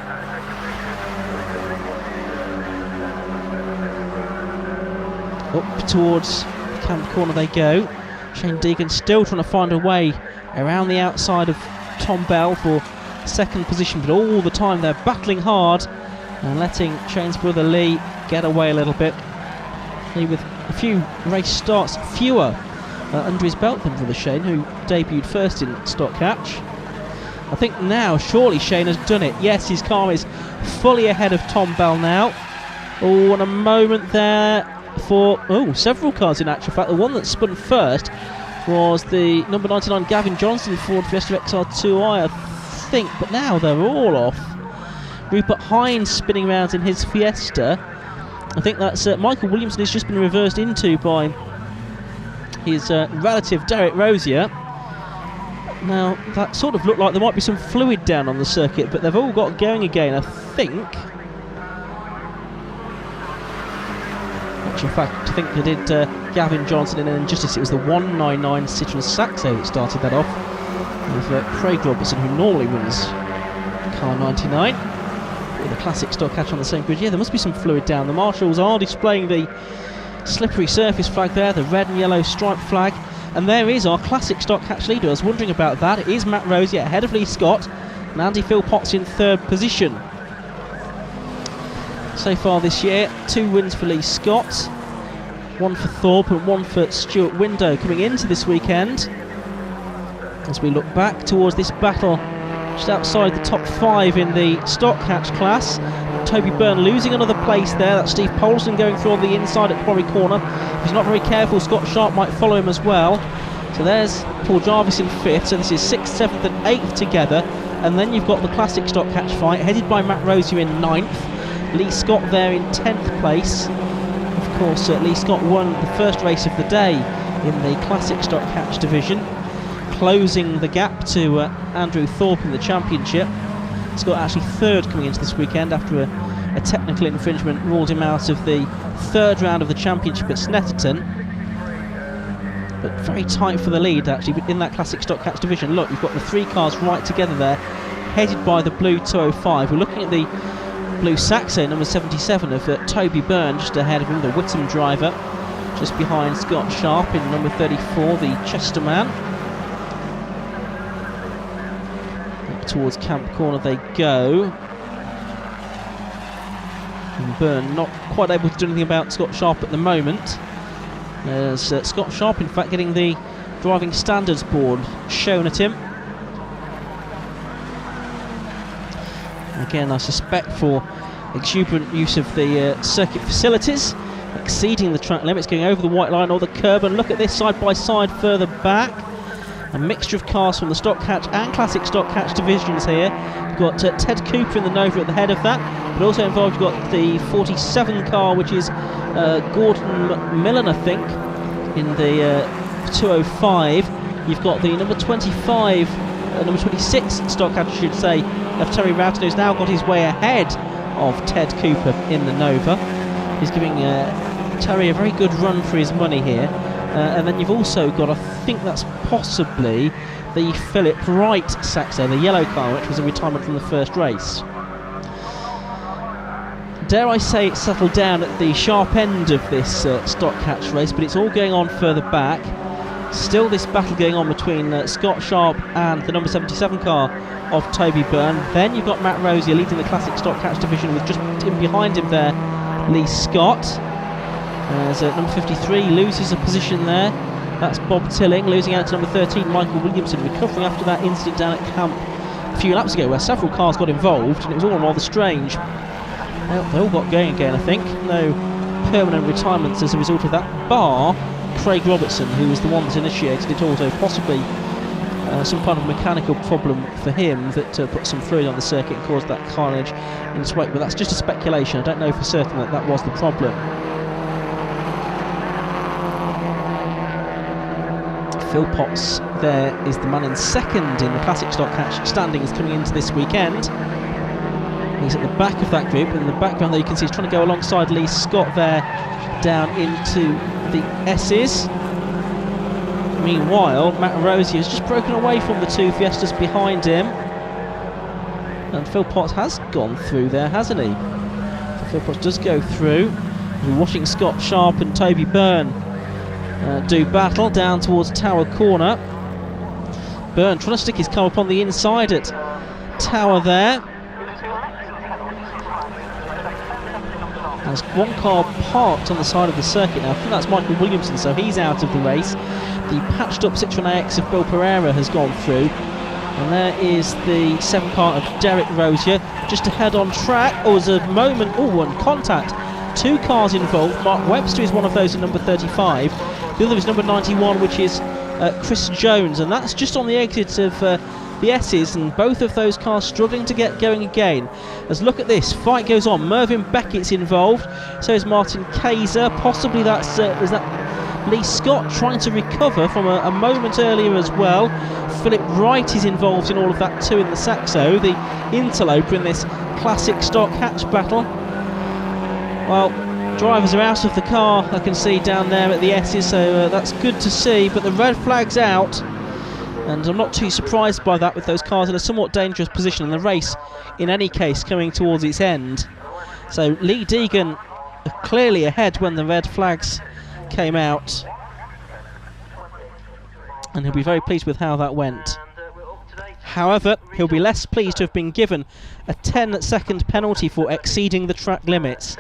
Up towards Camp Corner they go. Shane Deegan still trying to find a way around the outside of Tom Bell for 2nd position, but all the time they're battling hard and letting Shane's brother Lee get away a little bit. Lee with a few race starts fewer under his belt than brother Shane, who debuted first in Stock Catch. I think now surely Shane has done it. Yes, his car is fully ahead of Tom Bell now. Oh, and a moment there for several cars in actual fact. The one that spun first was the number 99 Gavin Johnson Ford Fiesta XR2i, I think, but now they're all off. Rupert Hines spinning around in his Fiesta. I think that's Michael Williamson has just been reversed into by his relative Derek Rosier. Now that sort of looked like there might be some fluid down on the circuit, but they've all got going again, I think. which in fact I think they did Gavin Johnson in an injustice. It was the 199 Citroen Saxo that started that off, with Craig Robertson, who normally wins car 99, with a classic stock catch on the same grid. Yeah, there must be some fluid down. The marshals are displaying the slippery surface flag there, the red and yellow stripe flag, and there is our classic stock catch leader. I was wondering about that. It is Matt Rosier ahead of Lee Scott, and Andy Philpotts in third position. So far this year, 2 wins for Lee Scott, 1 for Thorpe and 1 for Stuart Window coming into this weekend. As we look back towards this battle just outside the top 5 in the stock catch class, Toby Byrne losing another place there. That's Steve Poulsen going through on the inside at Quarry Corner. If he's not very careful, Scott Sharp might follow him as well. So there's Paul Jarvis in 5th, so this is 6th, 7th and 8th together. And then you've got the classic stock catch fight headed by Matt Rosier in 9th, Lee Scott there in 10th place. Of course, Lee Scott won the first race of the day in the classic stock catch division, closing the gap to Andrew Thorpe in the championship. Scott actually 3rd coming into this weekend after a technical infringement ruled him out of the 3rd round of the championship at Snetterton. But very tight for the lead actually in that classic stock catch division. Look, you've got the 3 cars right together there, headed by the blue 205. We're looking at the blue Saxo, number 77 of Toby Byrne, just ahead of him, the Whittam driver, just behind Scott Sharp in number 34, the Chester man. Up towards Camp Corner they go. And Byrne not quite able to do anything about Scott Sharp at the moment. There's Scott Sharp, in fact, getting the driving standards board shown at him. Again, I suspect for exuberant use of the circuit facilities, exceeding the track limits, going over the white line or the curb. And look at this side by side further back. A mixture of cars from the stock catch and classic stock catch divisions here. You've got Ted Cooper in the Nova at the head of that, but also involved you've got the 47 car, which is Gordon McMillan, I think, in the 205. You've got the number 25, number 26 stock catch, I should say, of Terry Roughton, who's now got his way ahead of Ted Cooper in the Nova. He's giving Terry a very good run for his money here. And then you've also got, I think that's possibly the Philip Wright Saxo, the yellow car, which was a retirement from the first race. Dare I say it's settled down at the sharp end of this stock catch race, but it's all going on further back. Still this battle going on between Scott Sharp and the number 77 car of Toby Byrne. Then you've got Matt Rosier leading the classic stock catch division with just in behind him there Lee Scott. As number 53 loses a position there. That's Bob Tilling, losing out to number 13 Michael Williamson, recovering after that incident down at Camp a few laps ago where several cars got involved and it was all rather strange. They all got going again, I think. No permanent retirements as a result of that, bar Craig Robertson, who was the one that initiated it, although possibly some kind of mechanical problem for him that put some fluid on the circuit and caused that carnage in its wake. But that's just a speculation. I don't know for certain that that was the problem. Phil Potts there is the man in 2nd in the classic stock catch standings coming into this weekend. He's at the back of that group. In the background there you can see he's trying to go alongside Lee Scott there down into the S's. Meanwhile, Matt Rosier has just broken away from the 2 Fiestas behind him. And Phil Potts has gone through there, hasn't he? So Phil Potts does go through. We're watching Scott Sharp and Toby Byrne do battle down towards Tower Corner. Byrne trying to stick his car up on the inside at Tower there. There's one car parked on the side of the circuit now. I think that's Michael Williamson, so he's out of the race. The patched up Citroen AX of Bill Pereira has gone through. And there is the 7 car of Derek Rosier just ahead on track. Oh, there's a moment, and contact. 2 cars involved. Mark Webster is one of those in number 35. The other is number 91, which is Chris Jones, and that's just on the exit of the S's, and both of those cars struggling to get going again. As look at this, fight goes on. Mervyn Beckett's involved, so is Martin Kaiser. Possibly that's is that Lee Scott trying to recover from a moment earlier as well. Philip Wright is involved in all of that too in the Saxo, the interloper in this classic stock hatch battle. Well, Drivers are out of the car, I can see down there at the S's, so that's good to see, but the red flag's out, and I'm not too surprised by that with those cars in a somewhat dangerous position, and the race in any case coming towards its end. So Lee Deegan clearly ahead when the red flags came out, and he'll be very pleased with how that went. However, he'll be less pleased to have been given a 10-second penalty for exceeding the track limits.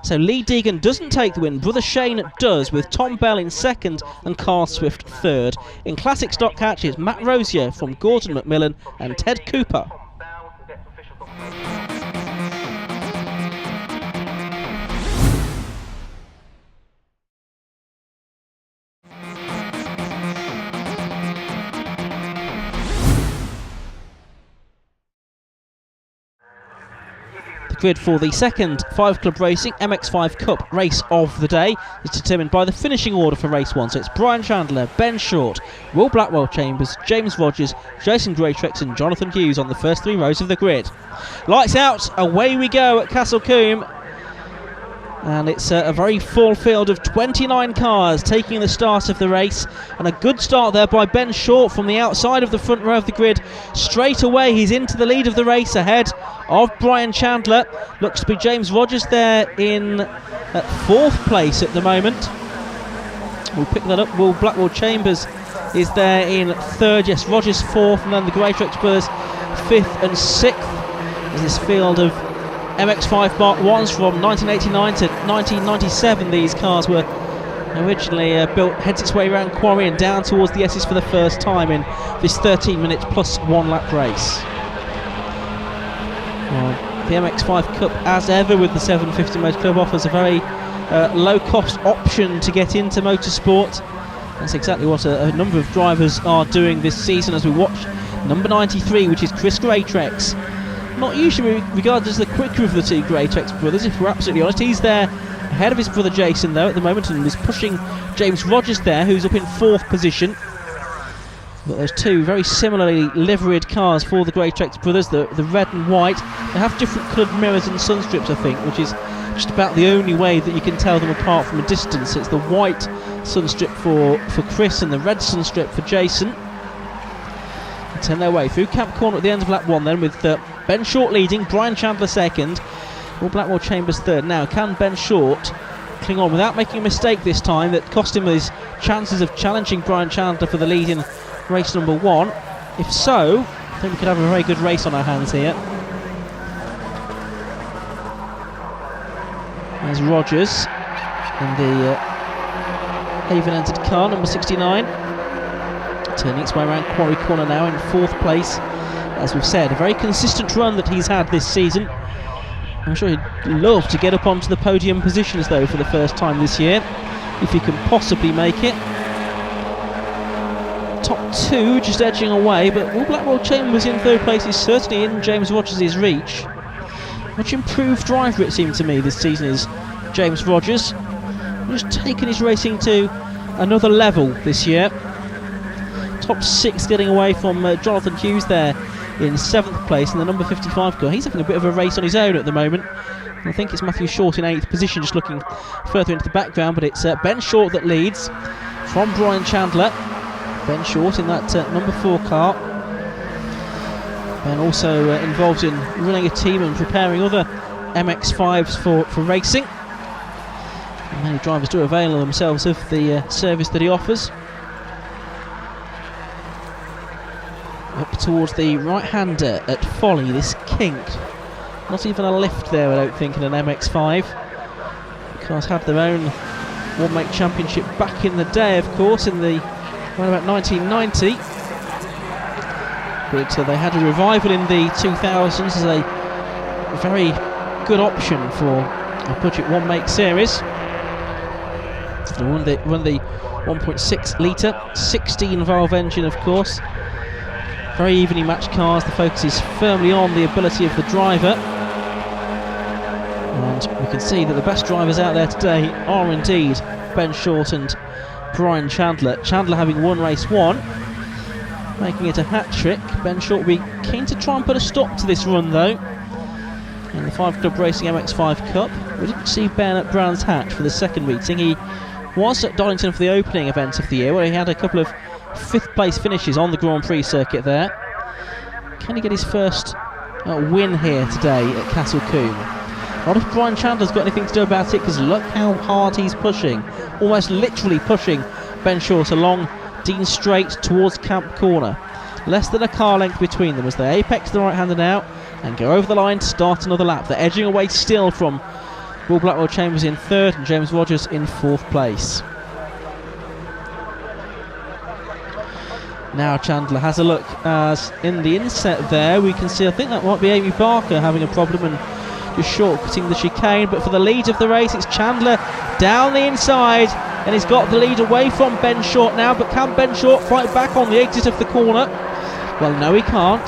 So Lee Deegan doesn't take the win, brother Shane does, with Tom Bell in second and Carl Swift third. In classic stock catches, Matt Rosier from Gordon McMillan and Ted Cooper. Grid for the second 5 Club Racing MX5 Cup race of the day is determined by the finishing order for race 1. So it's Brian Chandler, Ben Short, Will Blackwell Chambers, James Rogers, Jason Greatrex and Jonathan Hughes on the first 3 rows of the grid. Lights out, away we go at Castle Combe. And it's a very full field of 29 cars taking the start of the race, and a good start there by Ben Short from the outside of the front row of the grid. Straight away he's into the lead of the race ahead of Brian Chandler. Looks to be James Rogers there in 4th place at the moment. We'll pick that up. Will Blackwell Chambers is there in 3rd. Yes, Rogers 4th, and then the Greatrex brothers 5th and 6th. There's this field of MX5 Mark 1s from 1989 to 1997. These cars were originally built, heads its way around Quarry and down towards the S's for the first time in this 13 minutes plus 1 lap race. The MX5 Cup, as ever with the 750 Motor Club, offers a very low cost option to get into motorsport. That's exactly what a number of drivers are doing this season, as we watch number 93, which is Chris Greatrex. Not usually regarded as the quicker of the 2 Greatrex brothers, if we're absolutely honest. He's there ahead of his brother Jason though at the moment, and is pushing James Rogers there, who's up in 4th position. But there's 2 very similarly liveried cars for the Greatrex brothers, the red and white. They have different coloured mirrors and sun strips, I think, which is just about the only way that you can tell them apart from a distance. It's the white sun strip for Chris and the red sun strip for Jason. Turn their way through Camp Corner at the end of lap 1 then, with Ben Short leading, Brian Chandler second, Will Blackwell Chambers third. Now, can Ben Short cling on without making a mistake this time that cost him his chances of challenging Brian Chandler for the lead in race number 1? If so, I think we could have a very good race on our hands here. There's Rogers in the Haven entered car, number 69. Turning its way around Quarry Corner now in 4th place. As we've said, a very consistent run that he's had this season. I'm sure he'd love to get up onto the podium positions though for the first time this year, if he can possibly make it. Top 2 just edging away, but Will Blackwell Chambers in 3rd place is certainly in James Rogers' reach. Much improved driver, it seemed to me, this season is James Rogers. Just taken his racing to another level this year. Top 6 getting away from Jonathan Hughes there in 7th place in the number 55 car. He's having a bit of a race on his own at the moment. I think it's Matthew Short in 8th position, just looking further into the background, but it's Ben Short that leads from Brian Chandler. Ben Short in that number 4 car. Ben also involved in running a team and preparing other MX5s for racing. And many drivers do avail themselves of the service that he offers. Up towards the right-hander at Folly, this kink. Not even a lift there, I don't think, in an MX5. The cars had their own one-make championship back in the day, of course, in the around about 1990. But they had a revival in the 2000s as a very good option for a budget one-make series. They run the 1.6 litre, 16-valve engine, of course. Very evenly matched cars. The focus is firmly on the ability of the driver, and we can see that the best drivers out there today are indeed Ben Short and Brian Chandler. Chandler having won race 1, making it a hat-trick. Ben Short will be keen to try and put a stop to this run though. in the 5 Club Racing MX5 Cup. We didn't see Ben at Brands Hatch for the second meeting. He was at Donington for the opening event of the year, where he had a couple of 5th place finishes on the Grand Prix circuit there. Can he get his first win here today at Castle Combe? Not if Brian Chandler's got anything to do about it, because look how hard he's pushing, almost literally pushing Ben Short along Dean Straight towards Camp Corner. Less than a car length between them as they apex the right-hander now and go over the line to start another lap. They're edging away still from Will Blackwell Chambers in 3rd and James Rogers in 4th place. Now Chandler has a look, as in the inset there we can see, I think that might be Amy Barker having a problem and just short-cutting the chicane, but for the lead of the race it's Chandler down the inside, and he's got the lead away from Ben Short now, but can Ben Short fight back on the exit of the corner? Well, no, he can't,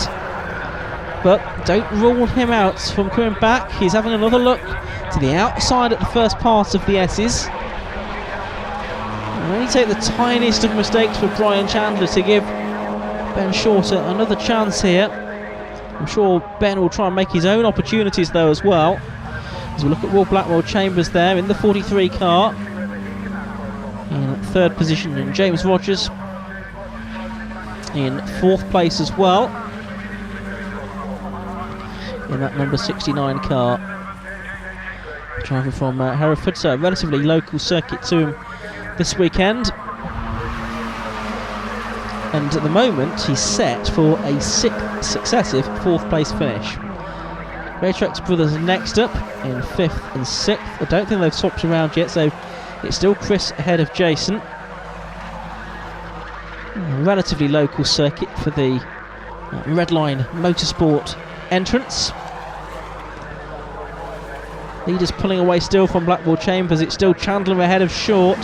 but don't rule him out from coming back. He's having another look to the outside at the first part of the S's. And only take the tiniest of mistakes for Brian Chandler to give Ben Short another chance here. I'm sure Ben will try and make his own opportunities though as well. As we look at Will Blackwell Chambers there in the 43 car. In 3rd position, and James Rogers in 4th place as well in that number 69 car. Driving from Hereford, so a relatively local circuit to him this weekend. And at the moment he's set for a 6th successive 4th place finish. Raytrex Brothers next up in 5th and 6th. I don't think they've swapped around yet, so it's still Chris ahead of Jason. A relatively local circuit for the Redline Motorsport entrance. Leaders pulling away still from Blackwell Chambers. It's still Chandler ahead of Short.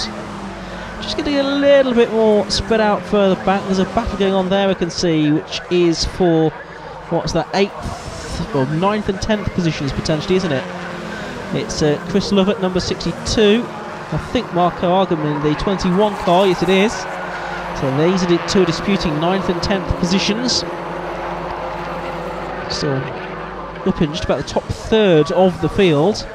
Just getting a little bit more spread out further back. There's a battle going on there I can see, which is for, what's that, 8th or 9th and 10th positions potentially, isn't it? It's Chris Lovett, number 62. I think Marco Argerman in the 21 car, yes it is. So these are the two disputing 9th and 10th positions. Still up in just about the top 3rd of the field.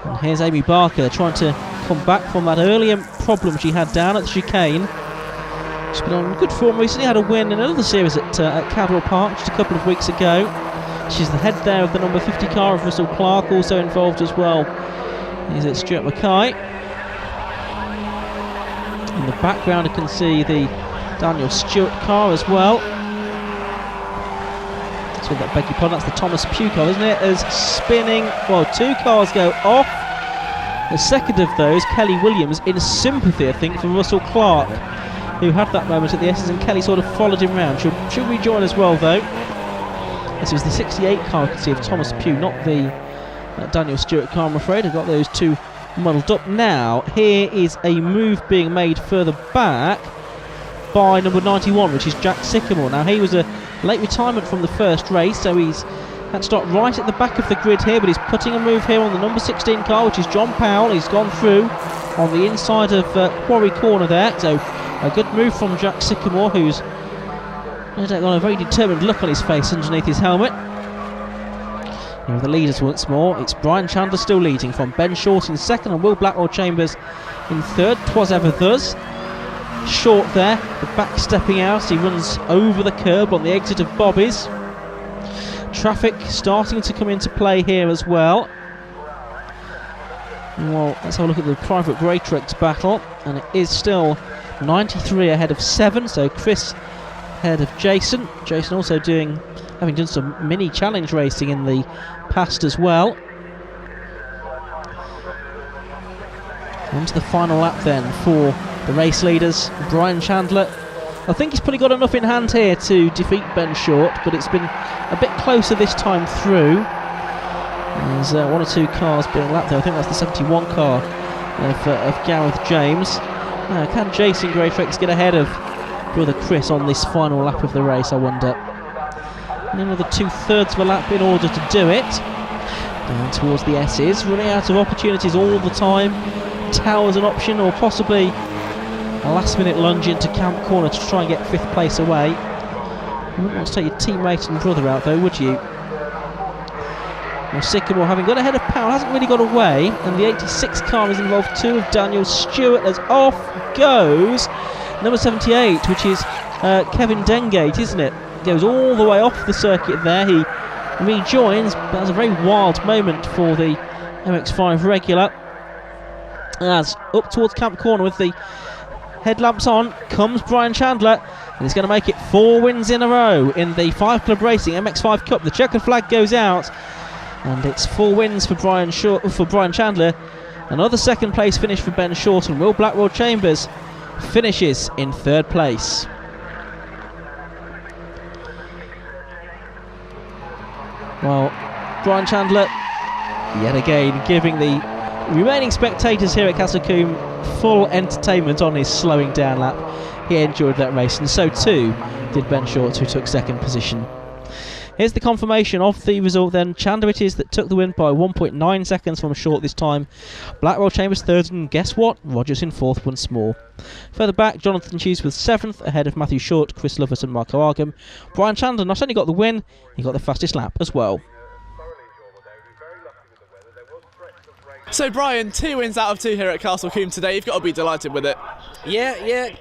And here's Amy Barker trying to come back from that earlier problem she had down at the chicane. She's been on good form recently, had a win in another series at Cadwell Park just a couple of weeks ago. She's the head there of the number 50 car of Russell Clark, also involved as well is it Stuart Mackay. In the background I can see the Daniel Stewart car as well. So that beg your pardon, that's the Thomas Pugh car, isn't it? As spinning, well, 2 cars go off. The second of those, Kelly Williams, in sympathy I think for Russell Clark, who had that moment at the S's, and Kelly sort of followed him round. She'll rejoin as well though. This was the 68 car I could see of Thomas Pugh, not the Daniel Stewart car, I'm afraid. I got those two muddled up. Now, here is a move being made further back by number 91, which is Jack Sycamore. Now, he was a late retirement from the first race, so he's had to start right at the back of the grid here, but he's putting a move here on the number 16 car, which is John Powell. He's gone through on the inside of Quarry Corner there, so a good move from Jack Sycamore, who's got a very determined look on his face underneath his helmet. Here are the leaders once more. It's Brian Chandler still leading from Ben Short in 2nd and Will Blackwell Chambers in 3rd. 'Twas ever thus. Short there, the back stepping out. He runs over the curb on the exit of Bobby's. Traffic starting to come into play here as well. Well, let's have a look at the private Greytrex battle, and it is still 93 ahead of 7, so Chris ahead of Jason. Jason also having done some mini challenge racing in the past as well. Into the final lap then for the race leaders. Brian Chandler, I think he's probably got enough in hand here to defeat Ben Short, but it's been a bit closer this time through. There's 1 or 2 cars being lapped there. I think that's the 71 car of Gareth James. Can Jason Greytrex get ahead of brother Chris on this final lap of the race, I wonder? And another 2/3 of a lap in order to do it. Down towards the S's, running out of opportunities all the time. Towers an option, or possibly a last minute lunge into Camp Corner to try and get 5th place away. You wouldn't want to take your teammate and brother out though, would you? Well, Sycamore, having got ahead of Powell, hasn't really got away, and the 86 car is involved too of Daniel Stewart as off goes number 78, which is Kevin Dengate, isn't it? Goes all the way off the circuit there. He rejoins. That was a very wild moment for the MX5 regular. As up towards Camp Corner with the headlamps on comes Brian Chandler, and he's going to make it 4 wins in a row in the 5 Club Racing MX5 Cup. The checkered flag goes out, and it's 4 wins for Brian Chandler. Another second place finish for Ben Short, and Will Blackwell Chambers finishes in 3rd place. Well, Brian Chandler yet again giving the remaining spectators here at Castle Combe full entertainment on his slowing down lap. He enjoyed that race, and so too did Ben Short, who took 2nd position. Here's the confirmation of the result then. Chandler it is that took the win by 1.9 seconds from Short this time. Blackwell Chambers 3rd, and guess what? Rogers in 4th once more. Further back, Jonathan Hughes was 7th, ahead of Matthew Short, Chris Lovett and Marco Argam. Brian Chandler not only got the win, he got the fastest lap as well. So Brian, 2 wins out of 2 here at Castle Combe today. You've got to be delighted with it. Yeah.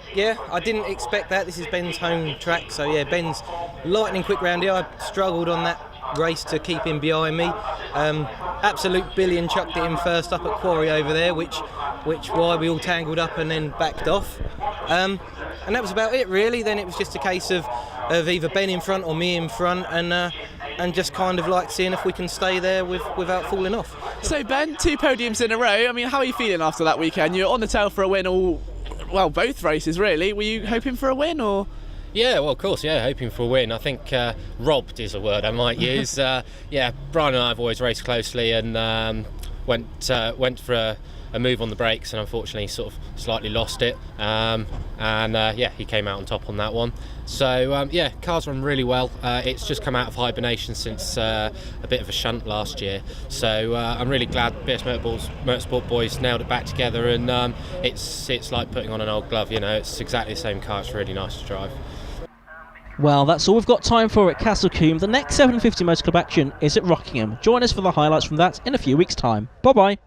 I didn't expect that. This is Ben's home track, so yeah, Ben's lightning quick round here. I struggled on that race to keep him behind me. Absolute billion chucked it in first up at Quarry over there, which why we all tangled up and then backed off. And that was about it really. Then it was just a case of either Ben in front or me in front, and just kind of like seeing if we can stay there without falling off. So Ben, 2 podiums in a row. I mean, how are you feeling after that weekend? You're on the tail for a win both races really. Were you hoping for a win or? Yeah, well, of course, yeah, hoping for a win. I think robbed is a word I might use. Brian and I have always raced closely, and went for a move on the brakes, and unfortunately sort of slightly lost it. He came out on top on that one. So cars run really well. It's just come out of hibernation since a bit of a shunt last year. So I'm really glad BS Motorsport boys nailed it back together, and it's like putting on an old glove. You know, it's exactly the same car. It's really nice to drive. Well, that's all we've got time for at Castle Combe. The next 750 Motor Club action is at Rockingham. Join us for the highlights from that in a few weeks' time. Bye-bye.